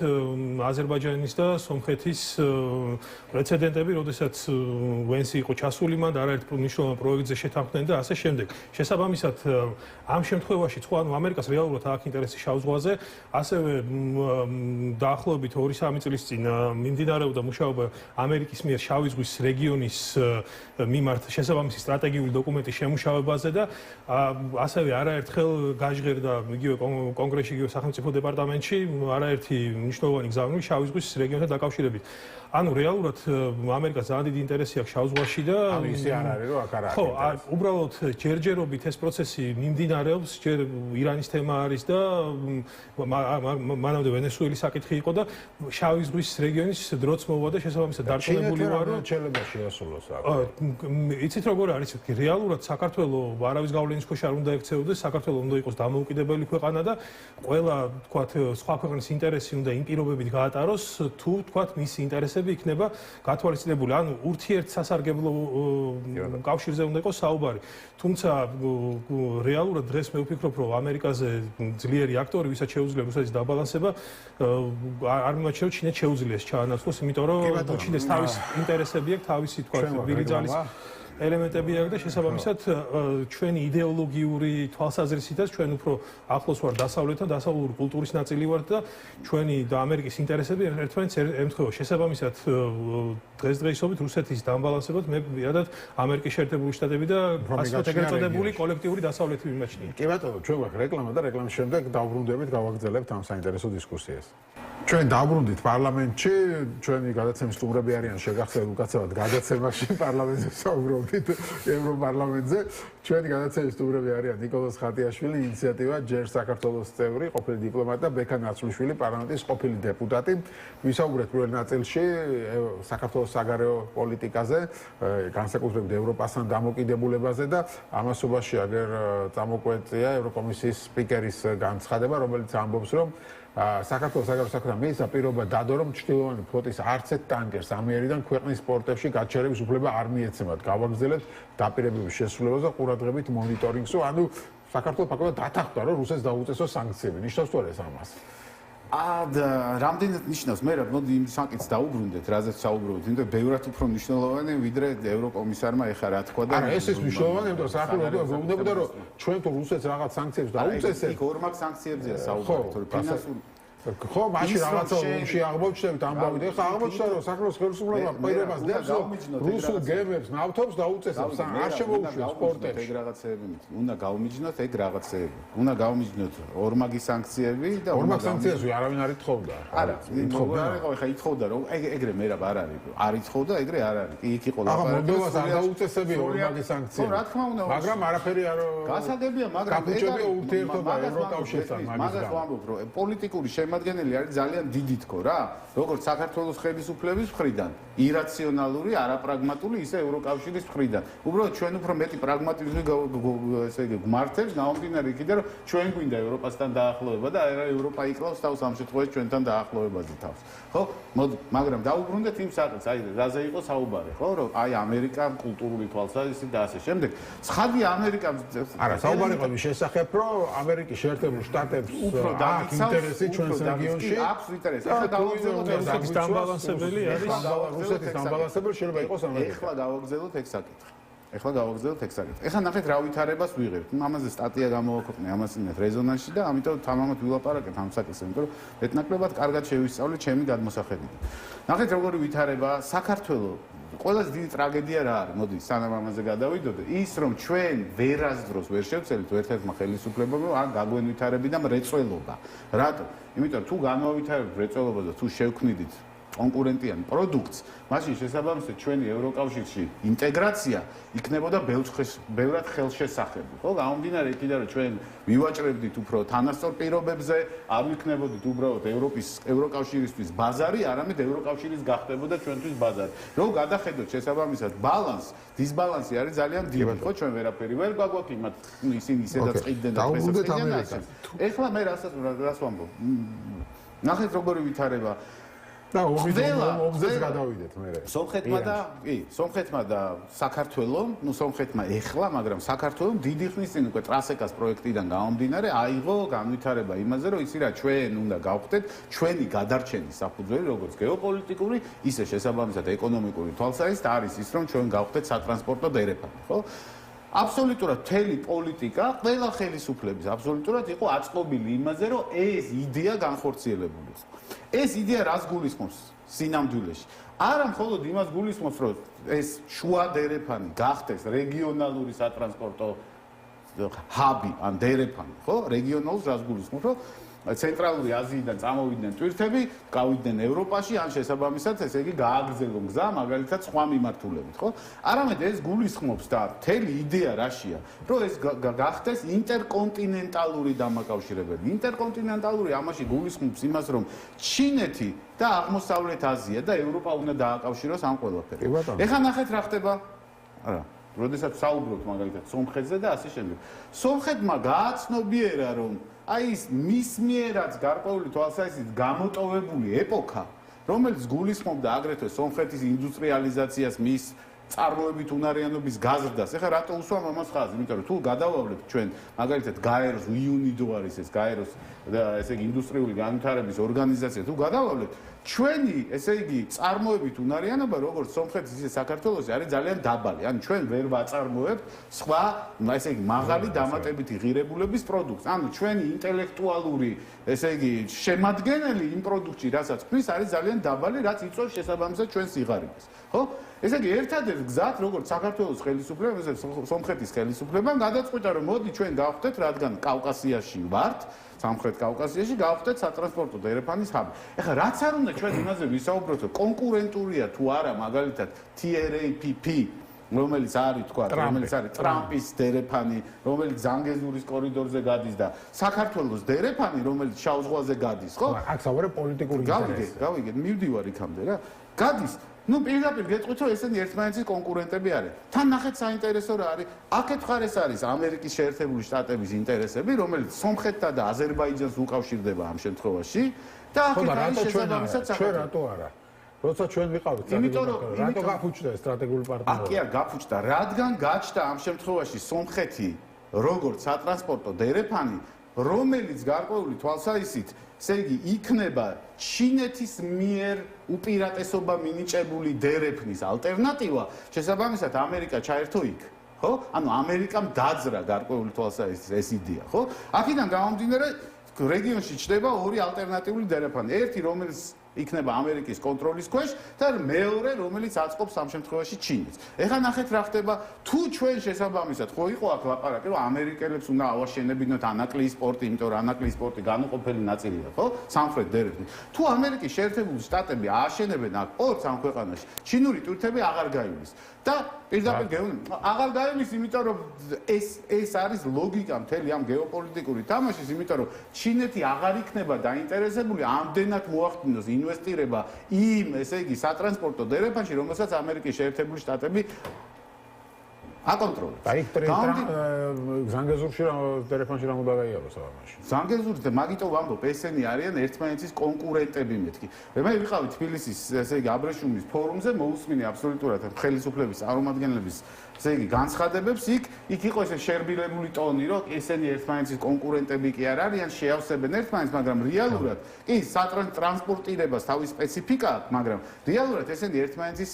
აზერბაიჯანის და სომხეთის პრეცედენტები, როდესაც ვენსი იყო ჩასული, მან არაერთ მნიშვნელოვან პროექტზე შეთანხმდნენ და ასე შემდეგ. შესაბამისად, ამ შემთხვევაში ხო ანუ ამერიკას რეალურად აქვს ინტერესი შავ ზღვაზე, ასევე დაახლოებით 2-3 წლის წინ მიმდინარეობდა მუშაობა ამერიკის მიერ შავი ზღვის რეგიონის მიმართ შესაბამისი სტრატეგიული დოკუმენტის შემუშავებაზე და ასევე არაერთხელ გაჟღერდა იგივე კონგრესში, იგივე სახელმწიფო დეპარტამენტში არაერთი მნიშვნელოვანი გზავნილი შავი ზღვის რეგიონთან დაკავშირებით. ანუ რეალურად ამერიკას ძალიან დიდი ინტერესი აქვს შავ ზღვაში და ანუ ისე არ არის რომ აქ არ არის. ხო, უბრალოდ ჯერჯერობით ეს პროცესი მიმდინარეობს, ჯერ ირანის თემა არის და მანამდე ვენესუელის საკითხი იყო და შავი ზღვის რეგიონის დროც მოვა და შესაბამისად დარწმუნებული ვარ რომ ჩინეთში შეასრულოს აქ. იცით როგორ არის? რეალურად საქართველოს არავის გავლენის ქვეშ არ უნდა ექცეოდეს, საქართველოს უნდა იყოს დამოუკიდებელი ქვეყანა და ყველა თქვათ სხვა ქვეყნის ინტერესი უნდა იმ პირობებით გაატაროს, თუ თქვათ მისი ინტერესები იქნება გათვალისწინებული. ანუ ურთიერთსასარგებლო კავშირზე უნდა იყოს საუბარი. თუმცა რეალურად დღეს მე ვფიქრობ, რომ ამერიკაზე ძლიერი აქტორი, ვისაც შეუძლია რუსეთის დაბალანსება, არ მიმაჩნია, რომ ჩინეთს შეუძლია ჩაანაცვლოს, იმიტომ რომ ჩინეთს თავის ინტერესები აქვს, თავისი თქვათ ბირიძალის ელემენტები აქვს და შესაბამისად ჩვენი იდეოლოგიური თვალსაზრისითაც ჩვენ უფრო ახლოს ვარ დასავლეთთან, დასავლური კულტურის ნაწილი ვართ და ჩვენი და ამერიკის ინტერესები ერთმანეთს ემთხვევა. შესაბამისად დღესდღეობით რუსეთის დამბალანსებად მე პირადად ამერიკის შეერთებული შტატები და ასე ეგრეთ წოდებული კოლექტიური დასავლეთი მიმაჩნია. კი ბატონო, ჩვენ გვაქვს რეკლამა და რეკლამის შემდეგ დავბრუნდებით, გავაგრძელებთ ამ საინტერესო დისკუსიას. ჩვენ დავბრუნდით პარლამენტში, ჩვენი გადაცემის სტუმრები არიან შეგახსენებთ უკაცრავად გადაცემაში პარლამენტზე საუბრობთ ევროპარლამენტზე. ჩვენი გადაცემის სტუმრები არიან ნიკოლოზ ხატიაშვილი, ინიციატივა ჯერ საქართველოს წევრი, ყოფილი დიპლომატი და ბექა ნაცვლიშვილი, პარლამენტის ყოფილი დეპუტატი. ვისაუბრეთ პირველ ნაწილში საქართველოს საგარეო პოლიტიკაზე, განსაკუთრებით ევროპასთან დამოკიდებულებაზე და ამასობაში აგერ წამოკვეწია ევროკომისიის სპიკერის განცხადება, რომელიც ამბობს, რომ საქართველოს საგარეო საქმეთა მინისტრმა პირობა დადო, რომ ჩრდილოვანი ფლოტის არც ერთ ტანკერს ამიერიდან ქვეყნის პორტებში გაჩერების უფლება არ მიეცემათ. გავაგრძელებთ დაპირებების შესრულებას და ყურადღებით მონიტორინგს. ანუ საქართველოს ფაქტობრივად დათანხმდა, რომ რუსეთს დაუწესოს სანქციები. ნიშნავს თუ არა ეს ამას? რამდენად ნიშნავს? მე რა მოდი იმ საკითხს დაუბრუნდეთ, რაზეც საუბრობთ, იმიტომ ბევრად უფრო მნიშვნელოვანი ვიდრე ევროკომისარმა ეხა რა თქვა და არა, ეს ის მნიშვნელოვანი, იმიტომ რომ საქართველოს გვეუბნებოდა, რომ ჩვენ თუ რუსეთს რაღაც სანქციებს დაუწესებთ, იქ ორმაგ სანქციებზეა საუბარი, თორე ფინანსური ხო, მაშინ რაღაცა ომში აღმოჩნდებით ამბავი და ეხა აღმოჩნდა, რომ საქართველოს ხელისუფლება პირობას დებს, რომ რუსულ გემებს, ნავთობს დაუწესებს, არ შემოუშვებს პორტებში. ეგ რაღაცეები მით. უნდა გავმიჯნოთ ეგ რაღაცეები. უნდა გავმიჯნოთ ორმაგი სანქციები და ორმაგ სანქციებს არავინ არ ითხოვდა. არა, ითხოვდა. ეხა ითხოვდა, რომ ეგრე მე რა არ არის. არ ითხოვდა, ეგრე არ არის. იქ იყო ლაპარაკი. ახლა მოდევას არ დაუწესებია ორმაგი სანქციები. ხო, რა თქმა უნდა. მაგრამ არაფერი არ გასაგებია, მაგრამ ურთიერთობა ევროკავშირთან მაგის გამო. მაგას ვამბობ, რომ პოლიტიკური შემადგენელი არის ძალიან დიდი თქო რა, როგორც საქართველოს ხელისუფლების მხრიდან, ირაციონალური, არაპრაგმატული, ისე ევროკავშირის მხრიდან. უბრალოდ ჩვენ უფრო მეტი პრაგმატიზმი ესე იგი გვმართებს, გამომდინარე იქიდან, რომ ჩვენ გვინდა ევროპასთან დაახლოება და არა ევროპა იკლავს თავს ამ შემთხვევაში ჩვენთან დაახლოებაზე თავს. ხო? მოდი, მაგრამ დაუბრუნდეთ იმ საკითხს, აი რაზე იყო საუბარი, ხო, რომ აი ამერიკა კულტურული თვალსაზრისით და ასე შემდეგ. ცხადია ამერიკა არა, საუბარი იყო შესახებ, რომ ამერიკის შეერთებულ შტატებს უფრო აქვს ინტერესი ჩვენს რეგიონში. აქვს ინტერესი. ახლა დავაგზავნოთ რუსეთის დამბალანსებელი არის. რუსეთის დამბალანსებელი შეიძლება იყოს ამერიკა. ეხლა გავაგზავნოთ ეგ საკითხი. ეხლა ნახეთ რა ვითარებას ვიღებთ. ამაზე სტატია გამოვაქვეყნე ამასინათ რეზონანსში და ამიტომ თამამად ვილაპარაკეთ ამ საკითხზე, იმიტომ რომ მეტნაკლებად კარგად შევისწავლე ჩემი გადმოსახედით. ნახეთ როგორი ვითარება საქართველოს ყველაზე დიდი ტრაგედია რა არის? მოდი, სანამ ამაზე გადავიდოდე, ის რომ ჩვენ ვერასდროს ვერ შევცელით ერთ-ერთმა ხელისუფლებამ, ან გაგვენვითარებინა მრეწველობა. რატო? იმიტომ რომ თუ განვავითარებთ მრეწველობას და თუ შევქმნით კონკურენტიან პროდუქტს, მაშინ შესაბამისად ჩვენი ევროკავშირში ინტეგრაცია იქნებოდა ბევრად ხელშესახები. ხო, გამომდინარე იქიდან რომ ჩვენ მივაჭრებდით უფრო თანასწორ პირობებზე, არ ვიქნებოდით უბრალოდ ევროკავშირისთვის ბაზარი, არამედ ევროკავშირის გახდებოდა ჩვენთვის ბაზარი. რომ გადახედოთ შესაბამისად ბალანს, დისბალანსი არის ძალიან დიდი. ხო, ჩვენ ვერაფერი ვერ გვაგვაქვს იმათ, ისინი ისედაც ყიდნენ და დღესაც. ეხლა მე რას ვამბობ? ნახეთ როგორი ვითარება და ომზეც გადავიდეთ მე. სომხეთმა და საქართველომ, სომხეთმა ეხლა, მაგრამ საქართველომ დიდი ხნის წინ უკვე ტრასეკას პროექტიდან გამომდინარე აიღო განვითარება იმაზე, რომ ისი რა ჩვენ უნდა გავხდეთ ჩვენი გადარჩენის საფუძველი, როგორც გეოპოლიტიკური, ისე შესაბამისად ეკონომიკური თვალსაზრისით არის ის, რომ ჩვენ გავხდეთ სატრანსპორტო დერეფანი, ხო? აბსოლუტურად მთელი პოლიტიკა, ყველა ხელისუფლების აბსოლუტურად იყო აწყობილი იმაზე, რომ ეს იდეა განხორციელებული იყო. ეს იდეა რას გულისხმობს სინამდვილეში? არა მხოლოდ იმას გულისხმობს, რომ ეს შუა დერეფანი გახდეს რეგიონალური სატრანსპორტო ჰაბი ან დერეფანი, ხო? რეგიონალურს რას გულისხმობს, რომ ცენტრალური აზიიდან წამოვიდნენ ტვირთები, გავიდნენ ევროპაში, ან შესაბამისად, ესე იგი გააგრძელონ გზა, მაგალითად სხვა მიმართულებით, ხო? არამედ ეს გულისხმობს და მთელი იდეა რაშია, რომ ეს გახდეს ინტერკონტინენტალური დამაკავშირებელი. ინტერკონტინენტალური ამაში გულისხმობს იმას, რომ ჩინეთი და აღმოსავლეთ აზია და ევროპა უნდა დააკავშიროს ამ ყველაფერს. ეხლა ნახეთ რა ხდება. არა, როდესაც საუბრობთ მაგალითად სომხეთზე და ასე შემდეგ. სომხეთმა გააცნობიერა, რომ აი ის მის მიერაც გარკვეული თვალსაზრისით გამოტოვებული ეპოქა, რომელიც გულისხმობდა აგრეთვე სომხეთის ინდუსტრიალიზაციას, მის წარმოებით უნარიანობის გაზრდას. ეხლა რატო უსვამ ამას ხაზს? იმიტომ რომ თუ გადავავლებთ ჩვენ მაგალითად გაეროს UNIDO არის ეს გაეროს ესე იგი ინდუსტრიული განვითარების ორგანიზაცია, თუ გადავავლებთ ჩვენი ესე იგი წარმოებით უნარიანობა როგორც სომხეთის ისე საქართველოს არის ძალიან დაბალი. ანუ ჩვენ ვერ ვაწარმოებთ სხვა ესე იგი მაღალი დამატებითი ღირებულების პროდუქტს. ანუ ჩვენი ინტელექტუალური ესე იგი შემადგენელი იმ პროდუქტში, რასაც ქმნის, არის ძალიან დაბალი, რაც იწვევს შესაბამისად ჩვენს სიღარიბეს. ხო? ესე იგი ერთადერთი გზად, როგორც საქართველოს ხელისუფლებამ, ესე სომხეთის ხელისუფლებამ გადაწყვიტა, რომ მოდი ჩვენ გავხდეთ, რადგან კავკასიაში ვართ, სამხრეთ კავკასიაში გავხდეთ სატრანსპორტო დერეფანის ჰაბი. ეხლა რაც არ უნდა ჩვენ იმაზე ვისაუბროთ, რომ კონკურენტულია თუ არა, მაგალითად TRAPP, რომელიც არის თქვა, რომელიც არის ტრამპის დერეფანი, რომელიც ზანგეზურის კორიდორზე გადის და საქართველოს დერეფანი, რომელიც შავ ზღვაზე გადის, ხო? აქ საუბარი პოლიტიკური ინტერესი. გავიგეთ, მივდივარ იქამდე რა. გადის ნუ პირდაპირ გეტყვით რომ ესენი ერთმანეთის კონკურენტები არიან. თან ნახეთ საინტერესო რა არის. აქეთ ხარეს არის ამერიკის შეერთებული შტატების ინტერესები, რომელიც სომხეთთან და აზერბაიჯანს უკავშირდება ამ შემთხვევაში და აქეთ არის შესაბამისად ჩვენ რატო არა? როცა ჩვენ ვიყავით, რატო გაფუჭდა სტრატეგიული პარტნიორობა? კი, გაფუჭდა, რადგან გაჩნდა ამ შემთხვევაში სომხეთი როგორც სატრანსპორტო დერეფანი, რომელიც გარკვეული თვალსაზრისით, ესე იგი, იქნება ჩინეთის მიერ უპირატესობა მინიჭებული დერეფნის ალტერნატივა, შესაბამისად ამერიკა ჩაერთო იქ. ხო? ანუ ამერიკამ დაძრა გარკვეული თვალსაზრისით ეს იდეა, ხო? აქედან გამომდინარე რეგიონში ჩნდება ორი ალტერნატიული დერეფანი. ერთი, რომელიც იქნება ამერიკის კონტროლის ქვეშ და მეორე, რომელიც აწყობს ამ შემთხვევაში ჩინეთს. ეხლა ნახეთ რა ხდება, თუ ჩვენ შესაბამისად ხო იყო აქ ლაპარაკი, რომ ამერიკელებს უნდა ავაშენებინოთ ანაკლიის პორტი, იმიტომ რომ ანაკლიის პორტი განუყოფელი ნაწილია, ხო? სამხრეთ დერეფნის. თუ ამერიკის შეერთებული შტატები ააშენებენ აქ პორტს ამ ქვეყანაში, ჩინური ტვირთები აღარ გაივლის. და პირდაპირ აღარ გაემის, იმიტომ რომ ეს არის ლოგიკა მთელი ამ გეოპოლიტიკური თამაშის, იმიტომ რომ ჩინეთი აღარ იქნება დაინტერესებული ამდენად მოახდინოს ინვესტირება იმ, ესე იგი, სატრანსპორტო დერეფანში, რომელსაც ამერიკის შეერთებული შტატები აკონტროლებს. აი, ზანგეზურში დერეფანში რა უნდა გაიაროს ამაში? ზანგეზურზე მაგიტო ვამბობ, ესენი არიან ერთმანეთის კონკურენტები მეთქი. მე ვიყავი თბილისის, ესე იგი, აბრეშუმის ფორუმზე, მოусმინე აბსოლუტურად ხელისუფლების წარმომადგენლების ესე იგი განცხადებებს იქ იყო ესე შერბილებული ტონი, რომ ესენი ერთმანეთის კონკურენტები კი არ არიან, შეავსებენ ერთმანეთს, მაგრამ რეალურად კი სატრანსპორტირებას თავის სპეციფიკა აქვს, მაგრამ რეალურად ესენი ერთმანეთის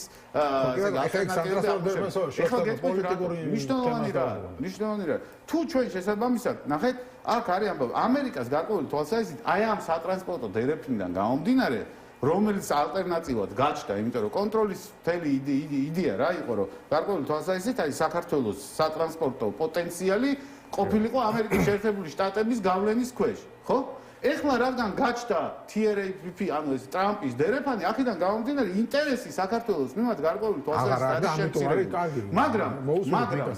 მნიშვნელოვანი რა. თუ ჩვენ შესაბამისად ნახეთ, აქ არის ამბავი, ამერიკას გარკვეული თვალსაზრისით აი ამ სატრანსპორტო დერეფნიდან გამომდინარე რომელიც ალტერნატივად გაჩნდა, იმიტომ რომ კონტროლის მთელი იდეა რა იყო, რომ გარკვეული თვალსაზრისით აი საქართველოს სატრანსპორტო პოტენციალი ყოფილიყო ამერიკის შეერთებული შტატების გავლენის ქვეშ, ხო? ეხლა რადგან გაჩნდა TRAP, ანუ ეს ტრამპის დერეფანი, აქედან გამომდინარე ინტერესი საქართველოს მიმართ გარკვეული თვალსაზრისით არის შემცირებული. მაგრამ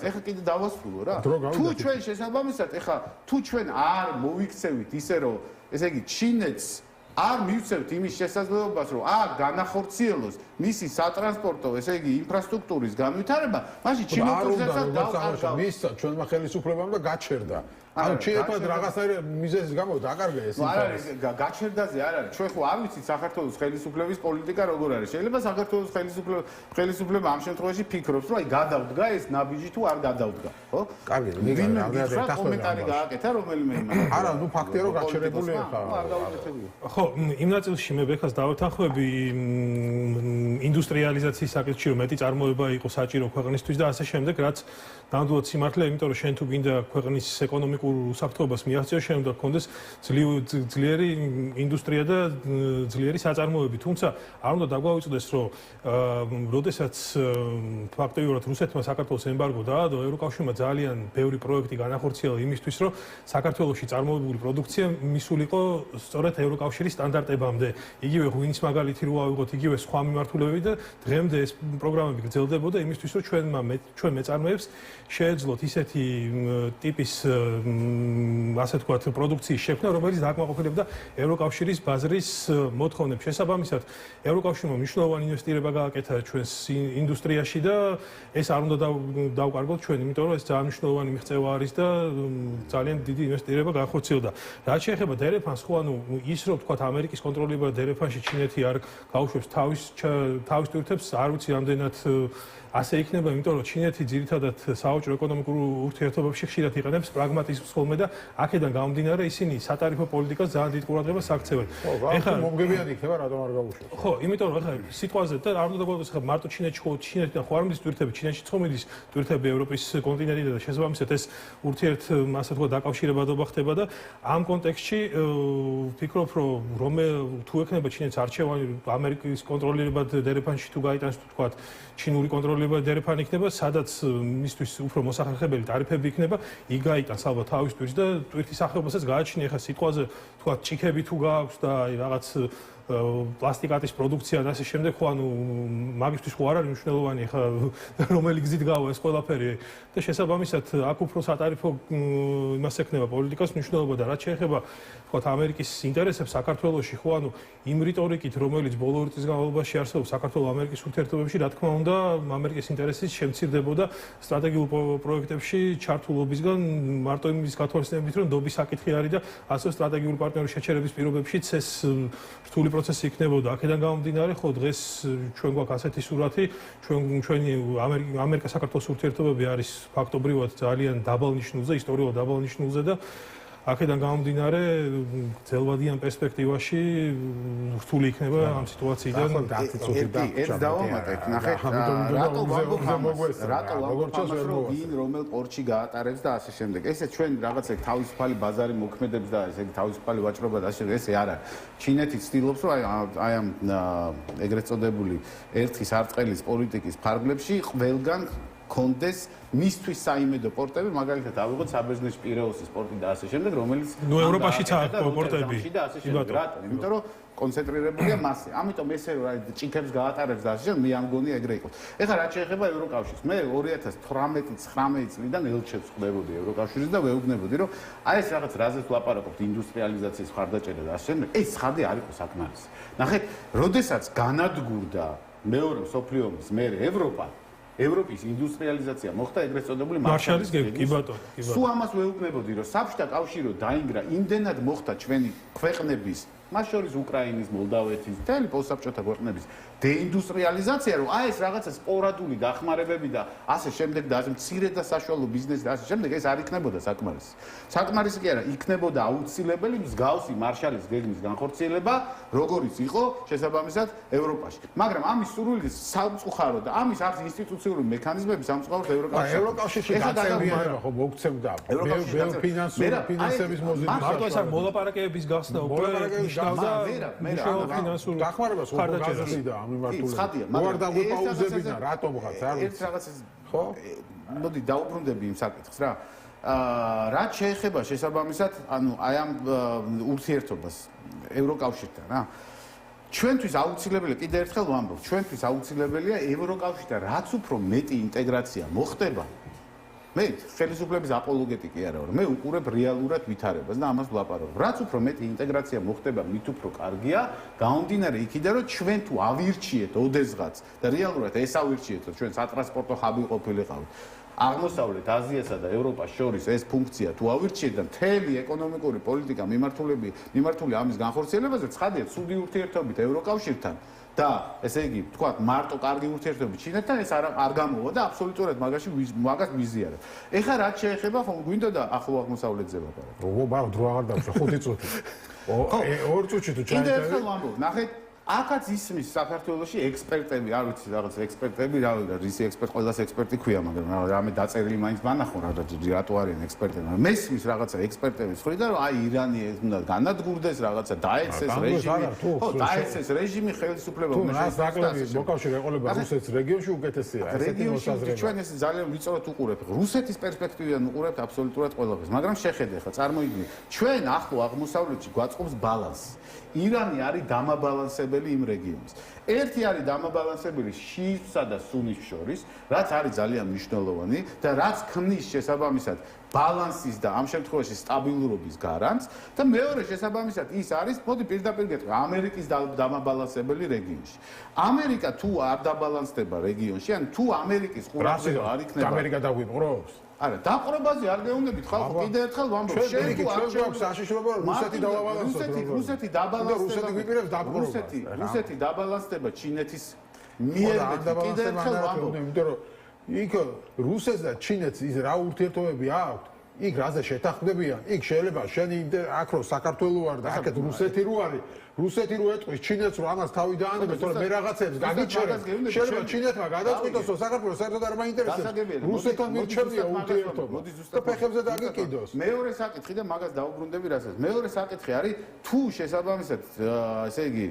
ეხლა კიდე დავასრულო რა. თუ ჩვენ შესაბამისად ეხლა თუ ჩვენ არ მოიქცევით ისე რომ ესე იგი ჩინეთს არ მივცევთ იმის შესაძლებლობას, რომ აქ განახორციელოს მისი სატრანსპორტო, ესე იგი, ინფრასტრუქტურის განვითარება, მაშინ ჩინეთსაც დავყარგავ. მისცა ჩვენმა ხელისუფლებამ და გაჩერდა. ანუ ჩინეთმა რაღაცა მიზეზის გამო დაკარგა ეს ინტერესი. გაჩერდაზე არ არის. ჩვენ ხო არ ვიცით საქართველოს ხელისუფლების პოლიტიკა როგორ არის. შეიძლება საქართველოს ხელისუფლება ამ შემთხვევაში ფიქრობს, რომ აი გადავდგა ეს ნაბიჯი თუ არ გადავდგა, ხო? კარგი, ვინმე კომენტარი გააკეთა რომელიმე იმას. არა, ნუ ფაქტია რომ გაჩერებული ხარ. ხო, იმ ნაწილში მე ბეხას დავეთანხმები ინდუსტრიალიზაციის საკითხში, რომ მეტი წარმოება იყო საჭირო ქვეყნისთვის და ასე შემდეგ, რაც ნამდვილად სიმართლეა, იმიტომ რომ შენ თუ გინდა ქვეყნის ეკონომიკურ უსაფრთხოებას მიაღწიო, შენ უნდა გქონდეს ძლიერი ინდუსტრია და ძლიერი საწარმოები. თუმცა არ უნდა დაგვავიწყდეს, რომ როდესაც ფაქტობრივად რუსეთმა საქართველოს ემბარგო დაადო, ევროკავშირმა ძალიან ბევრი პროექტი განახორციელა იმისთვის, რომ საქართველოში წარმოებული პროდუქცია მისულიყო სწორედ ევროკავშირის სტანდარტებამდე. იგივე ღვინის მაგალითი რო ავიღოთ, იგივე სხვა მიმართულებები და დღემდე ეს პროგრამები გრძელდებოდა იმისთვის, რომ ჩვენ მეწარმეებს შეეძლოთ ისეთი ტიპის ასე ვთქვათ პროდუქციის შექმნა, რომელიც დააკმაყოფილებდა ევროკავშირის ბაზრის მოთხოვნებს. შესაბამისად, ევროკავშირმა მნიშვნელოვანი ინვესტირება გააკეთა ჩვენს ინდუსტრიაში და ეს არ უნდა დავკარგოთ ჩვენ, იმიტომ რომ ეს ძალიან მნიშვნელოვანი მიღწევა არის და ძალიან დიდი ინვესტირება განხორციელდა. რაც შეეხება დერეფანს, ხო, ანუ ის რომ ვთქვათ ამერიკის კონტროლება დერეფანში ჩინეთი არ გაუშვებს თავის ტვირთებს, არ ვიცი რამდენად ასე იქნება, იმიტომ რომ ჩინეთი ძირითადად საავჭრო ეკონომიკურ ურთიერთობებში ხშირად იყენებს პრაგმატიზმს ხოლმე და აქედან გამომდინარე ისინი სატარიფო პოლიტიკას ძალიან დიდ ყურადღებას აქცევენ. ეხლა მომგებიანი იქნება, რატომ არ გავუშვებს? ხო, იმიტომ რომ ეხლა სიტყვაზე და არ უნდა გვაქვს ხა მარტო ჩინეთიდან ხო არ მიდის ტვირთები, ჩინეთში ხომიდის ტვირთები ევროპის კონტინენტიდან და შესაბამისად ეს ასე თქვა დაკავშირებადობა ხდება და ამ კონტექსტში ვფიქრობ, რომ თუ ექნება ჩინეთს არჩევანი ამერიკის კონტროლირებად დერეფანში თუ გაიტანს თქვა ჩინური კონტროლება დერეფანი იქნება, სადაც მისთვის უფრო მოსახერხებელი ტარიფები იქნება, იქ გაიტანს ალბათ თავის ტვირთს და ტვირთის სახეობასაც გააჩნია ხა სიტყვაზე თქვა ჭიქები თუ გააქვს და რაღაც პლასტიკატის პროდუქცია და ასე შემდეგ, ხო ანუ მაგისთვის ხო არ არის მნიშვნელოვანი ხა რომელი გზით გავა ეს ყველაფერი და შესაბამისად აქ უფრო სატარიფო იმას ექნება პოლიტიკას მნიშვნელობა და რაც შეეხება თქვათ ამერიკის ინტერესებს საქართველოში, ხო ანუ იმ რიტორიკით, რომელიც ბოლო წლის განმავლობაში არსებობს საქართველოს-ამერიკის ურთიერთობებში, რა თქმა უნდა, ამერიკის ინტერესის შემცირდებოდა სტრატეგიულ პროექტებში ჩართულობისგან მარტო იმის გათვალისწინებით, რომ დობის საკითხი არის და ასე სტრატეგიული პარტნიორის შეჩერების პირობებშიც ეს რთული პროცესი იქნებოდა. აქედან გამომდინარე, ხო დღეს ჩვენ გვაქვს ასეთი სურათი, ჩვენი ამერიკა-საქართველოს ურთიერთობები არის ფაქტობრივად ძალიან დაბალ ნიშნულზე, ისტორიულად დაბალ ნიშნულზე და აქედან გამომდინარე ძელვადიან პერსპექტივაში რთული იქნება ამ სიტუაციიდან ერთ დავამატეთ, ნახეთ, რატო ვამბობთ რომ ვინ რომელ პორტში გაატარებს და ასე შემდეგ. ესე ჩვენ რაღაცა თავისუფალი ბაზარი მოქმედებს და ესე თავისუფალი ვაჭრობა და ასე ესე არ არის. ჩინეთი ცდილობს რომ აი ამ ეგრეთ წოდებული ერთი სარტყელის პოლიტიკის ფარგლებში ყველგან კონდეს მისთვის საიმედო პორტები, მაგალითად ავიღოთ საბერძნეთში პირეოსის პორტი და ასე შემდეგ, რომელიც ევროპაშიც აქვს პორტები. რატომ? იმიტომ რომ კონცენტრირებულია მასზე. ამიტომ ესე რა ჭიქებს გაატარებს და ასე შემდეგ, მე ამ გონი ეგრე იყო. ეხლა რაც შეეხება ევროკავშირს, მე 2018-19 წლიდან ელჩებს ხდებოდი ევროკავშირის და ვეუბნებოდი, რომ აი ეს რაღაც რაზეც ვლაპარაკობთ ინდუსტრიალიზაციის ხარდაჭერა და ასე შემდეგ, ეს ცხადი არ იყო საკმარისი. ნახეთ, როდესაც განადგურდა მეორე მსოფლიო ომის მერე ევროპის ინდუსტრიალიზაცია მოხდა ეგრეთ წოდებული მარშალის გეგმა, კი ბატონო. სულ ამას ვეუბნებოდი, რომ საბჭოთა კავშირო დაინგრა, იმდენად მოხდა ჩვენი ქვეყნების, მას შორის უკრაინის, მოლდავეთის, მთელი პოსტსაბჭოთა ქვეყნების დეინდუსტრიალიზაცია, რომ აი ეს რაღაცა სპორადული დახმარებები და ასე შემდეგ და ასე მცირე და საშუალო ბიზნესი და ასე შემდეგ ეს არ იქნებოდა საკმარისი. საკმარისი კი არა, იქნებოდა აუცილებელი მსგავსი მარშალის გეგმის განხორციელება, როგორიც იყო შესაბამისად ევროპაში. მაგრამ ამის სურვილი სამწუხარო და ამის არც ინსტიტუციური მექანიზმები სამწუხაროდ ევროკავშირში გაწევრიანება ხო მოგცემდა ფინანსების მოზიდვის მარტო ეს არ მოლაპარაკებების გახსნა უკვე ნიშნავდა ფინანსურ დახმარებას ხო გაზრდიდა ამ მიმართულებით. უარ დაგვეპაუზებინა რატომღაც არ ვიცი. ერთ რაღაცას ხო? მოდი დაუბრუნდები იმ საკითხს რა. რაც შეეხება შესაბამისად, ანუ აი ამ ურთიერთობას ევროკავშირთან რა. ჩვენთვის აუცილებელია კიდე ერთხელ ვამბობ, ჩვენთვის აუცილებელია ევროკავშირთან რაც უფრო მეტი ინტეგრაცია მოხდება. მე ხელისუფლების აპოლოგეტი კი არა ვარ. მე უყურებ რეალურად ვითარებას და ამას ვლაპარაკობ. რაც უფრო მეტი ინტეგრაცია მოხდება, მით უფრო კარგია, გამომდინარე იქიდან, რომ ჩვენ თუ ავირჩიეთ ოდესღაც და რეალურად ეს ავირჩიეთ, რომ ჩვენ სატრანსპორტო ჰაბი ყოფილიყავით. აღმოსავლეთ აზიასა და ევროპას შორის ეს ფუნქცია თუ ავირჩიეთ და მთელი ეკონომიკური პოლიტიკა მიმართული ამის განხორციელებაზე, ცხადია, ცუდი ურთიერთობით ევროკავშირთან და ესე იგი, თქვათ, მარტო კარგი ურთიერთობები ჩინეთთან ეს არ გამოვა და აბსოლუტურად მაგას ვიზიარებ. ეხლა რაც შეეხება, ხომ გვინდოდა ახლო აღმოსავლეთზე ლაპარაკი? ო, დრო აღარ დავშვა 5 წუთი. 2 წუთი თუ კიდე ერთხელ ვამბობ, ნახეთ, აქაც ისმის საქართველოში ექსპერტები, არ ვიცი რაღაც ექსპერტები, რა ვიცი, ყველას ექსპერტი ქვია, მაგრამ რამე დაწერილი მაინც ბანახო რა რატო არიან ექსპერტები. მესმის რაღაცა ექსპერტების ხრიდან, რომ აი ირანი უნდა განადგურდეს, რაღაცა დაეცეს რეჟიმი. ხო, დაეცეს რეჟიმი, ხელისუფლება უნდა შეძლოს. მოკავშირე ეყოლება რუსეთის რეგიონში უკეთესია. რეგიონში ჩვენ ეს ძალიან ვიწროთ უყურებ. რუსეთის პერსპექტივიდან უყურებთ აბსოლუტურად ყველაფერს, მაგრამ შეხედე ხა, წარმოიდგინე, ჩვენ ახლო აღმოსავლეთში გვაწყობს ბალანსი. ირანი არის დამაბალანსებელი იმ რეგიონის. ერთი არის დამაბალანსებელი შიიტსა და სუნის შორის, რაც არის ძალიან მნიშვნელოვანი და რაც ქმნის შესაბამისად ბალანსის და ამ შემთხვევაში სტაბილურობის გარანტს და მეორე შესაბამისად ის არის, მოდი პირდაპირ გეტყვი, ამერიკის დამაბალანსებელი რეგიონში. ამერიკა თუ არ დაბალანსდება რეგიონში, ან თუ ამერიკის ყურადღება არ იქნება ამერიკა დაგვიპყრობს? არა, დაყრობაზე არ გეუბნებით ხალხო, კიდე ერთხელ ვამბობ, ჩვენ გვაქვს საშიშროება რუსეთი დავაბალანსოთ. რუსეთი დაბალანსდება, გვიპირებს დაპყრობას. რუსეთი დაბალანსდება ჩინეთის მიერ, კიდე ერთხელ ვამბობ, იმიტომ რომ იქ რუსეთს და ჩინეთს ის რა ურთიერთობები აქვს? იქ რაზე შეთანხმდებიან? იქ შეიძლება შენი აქ რო საქართველო არ და აქეთ რუსეთი რო არის, რუსეთი რო ეტყვის ჩინეთს რო ამას თავი დაანებებს, თორე მე რაღაცებს გაგიჩერებს. შეიძლება ჩინეთმა გადაწყვიტოს, რომ საქართველოს საერთოდ არ მაინტერესებს. რუსეთთან მირჩევია ურთიერთობა. და ფეხებზე დაგიკიდოს. მეორე საკითხი და მაგას დაუბრუნდები რასაც. მეორე საკითხი არის თუ შესაბამისად, ესე იგი,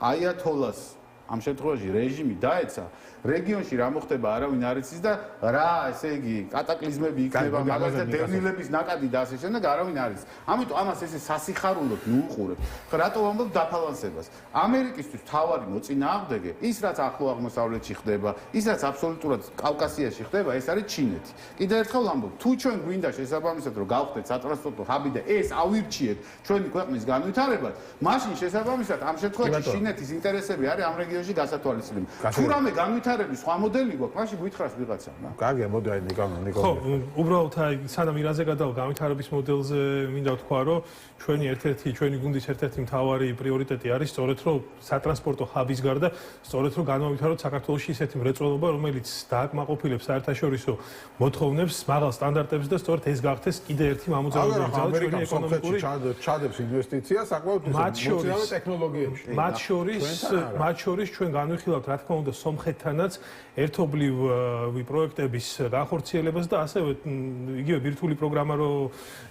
აიათოლას ამ შემთხვევაში რეჟიმი დაეცა რეგიონში რა მოხდება არავინ არ იცის და რა ესე იგი კატაკლიზმები იქნება მაგალითად დევნილების ნაკადი და ასე შემდეგ არავინ არ იცის. ამიტომ ამას ესე სასიხარულოდ მიუყურებ. ხა რატო ვამბობ დაფალანსებას? ამერიკისთვის თავარი მოწინააღმდეგე ის რაც ახლო აღმოსავლეთში ხდება, ის რაც აბსოლუტურად კავკასიაში ხდება, ეს არის ჩინეთი. კიდე ერთხელ ვამბობ, თუ ჩვენ გვინდა შესაბამისად რომ გავხდეთ სატრანსპორტო ჰაბი და ეს ავირჩიეთ ჩვენი ქვეყნის განვითარებად, მაშინ შესაბამისად ამ შემთხვევაში ჩინეთის ინტერესები არის ამ რეგიონში გასათვალისწინებელი. თუ რამე განვითარების სხვა მოდელი გვაქვს, მაშინ გვითხრას ვიღაცა. კარგია, მოდი აი ნიკო. ხო, უბრალოდ აი სანამ ირანზე გადავალ განვითარების მოდელზე მინდა ვთქვა, რომ ჩვენი გუნდის ერთ-ერთი მთავარი პრიორიტეტი არის სწორედ რომ სატრანსპორტო ჰაბის გარდა სწორედ რომ განვითაროთ საქართველოში ისეთი მრეწველობა, რომელიც დააკმაყოფილებს საერთაშორისო მოთხოვნებს, მაღალ სტანდარტებს და სწორედ ეს გახდეს კიდე ერთი მამოძრავებელი ძალა ჩვენი ეკონომიკური ჩადებს ინვესტიცია საკმაოდ მოცულობ ტექნოლოგიებში. მათ შორის შორის ჩვენ განვიხილავთ რა თქმა უნდა სომხეთთანაც ერთობლივი პროექტების განხორციელებას და ასევე იგივე ბირთვული პროგრამა რო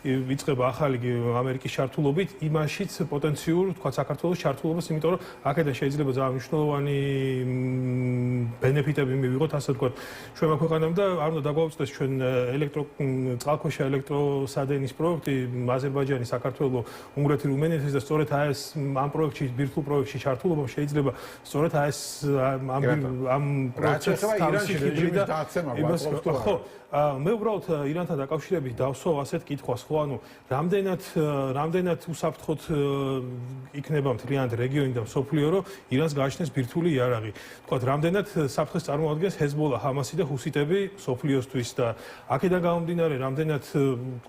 იწყება ახალი ამერიკის ჩართულობით იმაშიც პოტენციურ თქვა საქართველოს ჩართულობას იმიტომ რომ აქედან შეიძლება ძალიან მნიშვნელოვანი ბენეფიტები მივიღოთ ასე თქვა ჩვენმა ქვეყანამ და არ უნდა დაგვაუწყდეს ჩვენ წყალქვეშა ელექტროსადენის პროექტი აზერბაიჯანი საქართველოს უნგრეთი რუმენეთის და სწორედ ეს ამ პროექტში ბირთვულ პროექტში ჩართულობამ შეიძლება სწორედ ეს ამ პროცესს ირანში რეჟიმის დაცემა გვაქვს ხო მე უბრალოდ ირანთან დაკავშირებით დავსვავ ასეთ კითხვას ხო ანუ რამდენად უსაფრთხოდ იქნება მთლიანად რეგიონი და მსოფლიო რომ ირანს გააჩნდეს ბირთვული იარაღი თქვა რამდენად საფრთხეს წარმოადგენს ჰეზბოლა ჰამასი და ჰუსიტები მსოფლიოსთვის და აქედან გამომდინარე რამდენად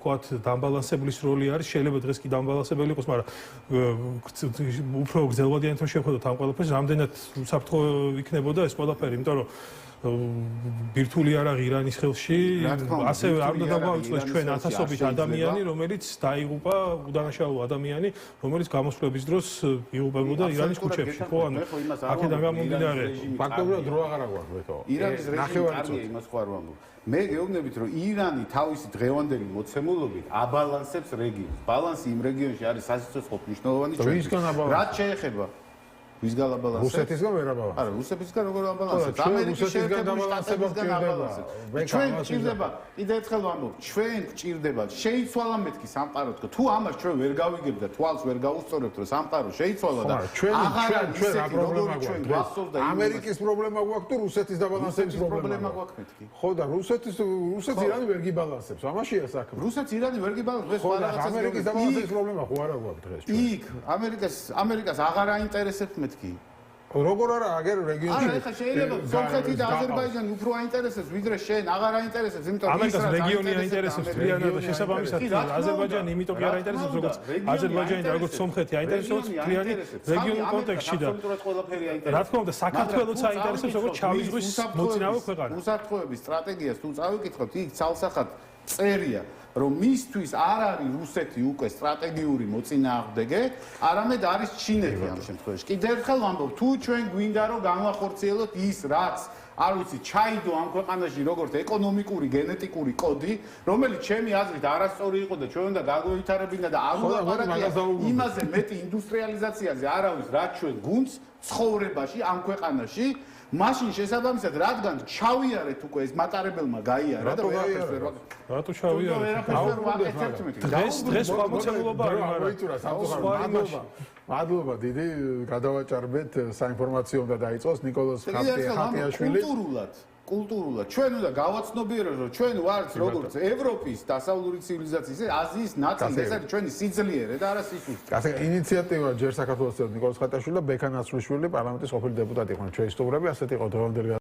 თქვა დამბალანსებლის როლი არის შეიძლება დღეს კი დამბალანსებელი იყოს მაგრამ უფრო გრძელვადიანი თუ შევხედოთ ამ ყველაფერს რამდენად უსაფრთხო იქნებოდა ეს ყველაფერი იმიტომ რომ ბირთვული იარაღი ირანის ხელში ასევე არ უნდა დაგვაუწყდეს ჩვენ ათასობით ადამიანი რომელიც დაიღუპა უდანაშაულო ადამიანი რომელიც გამოსვლების დროს იღუპებოდა ირანის ქუჩებში ხო ანუ აქედან გამომდინარე ფაქტობრივად დრო აღარ აქვს ხო ირანის რეჟიმი კარგია იმას ხო არ ვამბობ მე გეუბნებით რომ ირანი თავისი დღევანდელი მოცემულობით აბალანსებს რეგიონს ბალანსი იმ რეგიონში არის სასიცოცხლო მნიშვნელოვანი ჩვენთვის რაც შეეხება ვის გალაბალანსებს? რუსეთისგან ვერ აბალანსებს. არა, რუსეთისგან როგორ აბალანსებს? ამერიკის შეერთებული შტატებისგან აბალანსებს. ჩვენ გვჭირდება, კიდევ ერთხელ ვამბობ, ჩვენ გვჭირდება, შეიცვალა მეთქი სამყარო თქო. თუ ამას ჩვენ ვერ გავიგებთ და თვალს ვერ გავუსწორებთ, რომ სამყარო შეიცვალა და ჩვენ რა პრობლემა გვაქვს? ამერიკის პრობლემა გვაქვს თუ რუსეთის დაბალანსების პრობლემა გვაქვს მეთქი? ხო და რუსეთის ირანი ვერ გიბალანსებს. ამაშია საქმე. რუსეთს ირანი ვერ გიბალანსებს, ხო და ამერიკის დაბალანსების პრობლემა ხო არა გვაქვს დღეს ჩვენ. იქ ამერიკას აღარ აინტერესებს მეთქი. როგორ არა აგერ რეგიონში არა ეხლა შეიძლება სომხეთი და აზერბაიჯანი უფრო აინტერესებს ვიდრე შენ აღარ აინტერესებს იმიტომ რომ ამერიკას რეგიონი აინტერესებს მთლიანად და შესაბამისად აზერბაიჯანი იმიტომ კი არ აინტერესებს როგორც აზერბაიჯანი და როგორც სომხეთი აინტერესებს მთლიანი რეგიონულ კონტექსტში და რა თქმა უნდა საქართველოს აინტერესებს როგორც შავი ზღვის მოწინავე ქვეყანა უსაფრთხოების სტრატეგიას თუ წავიკითხოთ იქ ცალსახად წერია რომ მისთვის არ არის რუსეთი უკვე სტრატეგიული მოწინააღმდეგე, არამედ არის ჩინეთი ამ შემთხვევაში. კიდევ ერთხელ ვამბობ, თუ ჩვენ გვინდა რომ განვახორციელოთ ის, რაც არ ვიცი, ჩაიდო ამ ქვეყანაში როგორც ეკონომიკური, გენეტიკური კოდი, რომელიც ჩემი აზრით არასწორი იყო და ჩვენ უნდა გაგვევითარებინა და არ უნდა ვარაკია იმაზე მეტი ინდუსტრიალიზაციაზე არავის რაც ჩვენ გუნდს ცხოვრებაში ამ ქვეყანაში მაშინ შესაბამისად რადგან ჩავიარეთ უკვე ეს მატარებელმა გაიარა და ვერაფერს ვერ რატო ჩავიარეთ დღეს გამოცემულობა არის მადლობა დიდი გადავაჭარბეთ საინფორმაციო და დაიწყოს ნიკოლოზ ხატიაშვილი კულტურულად ჩვენ უნდა გავაცნობიეროთ რომ ჩვენ ვართ როგორც ევროპის დასავლური ცივილიზაციის აზიის ნაწილი ეს არის ჩვენი სიძლიერე და არა სისუსტე. ასე ინიციატივა ჯერ საქართველოს ნიკოლოზ ხატიაშვილი და ბექა ნაცრუშვილი პარლამენტის ყოფილი დეპუტატი იყვნენ ჩვენი სტუმრები ასეთ იყო დღევანდელი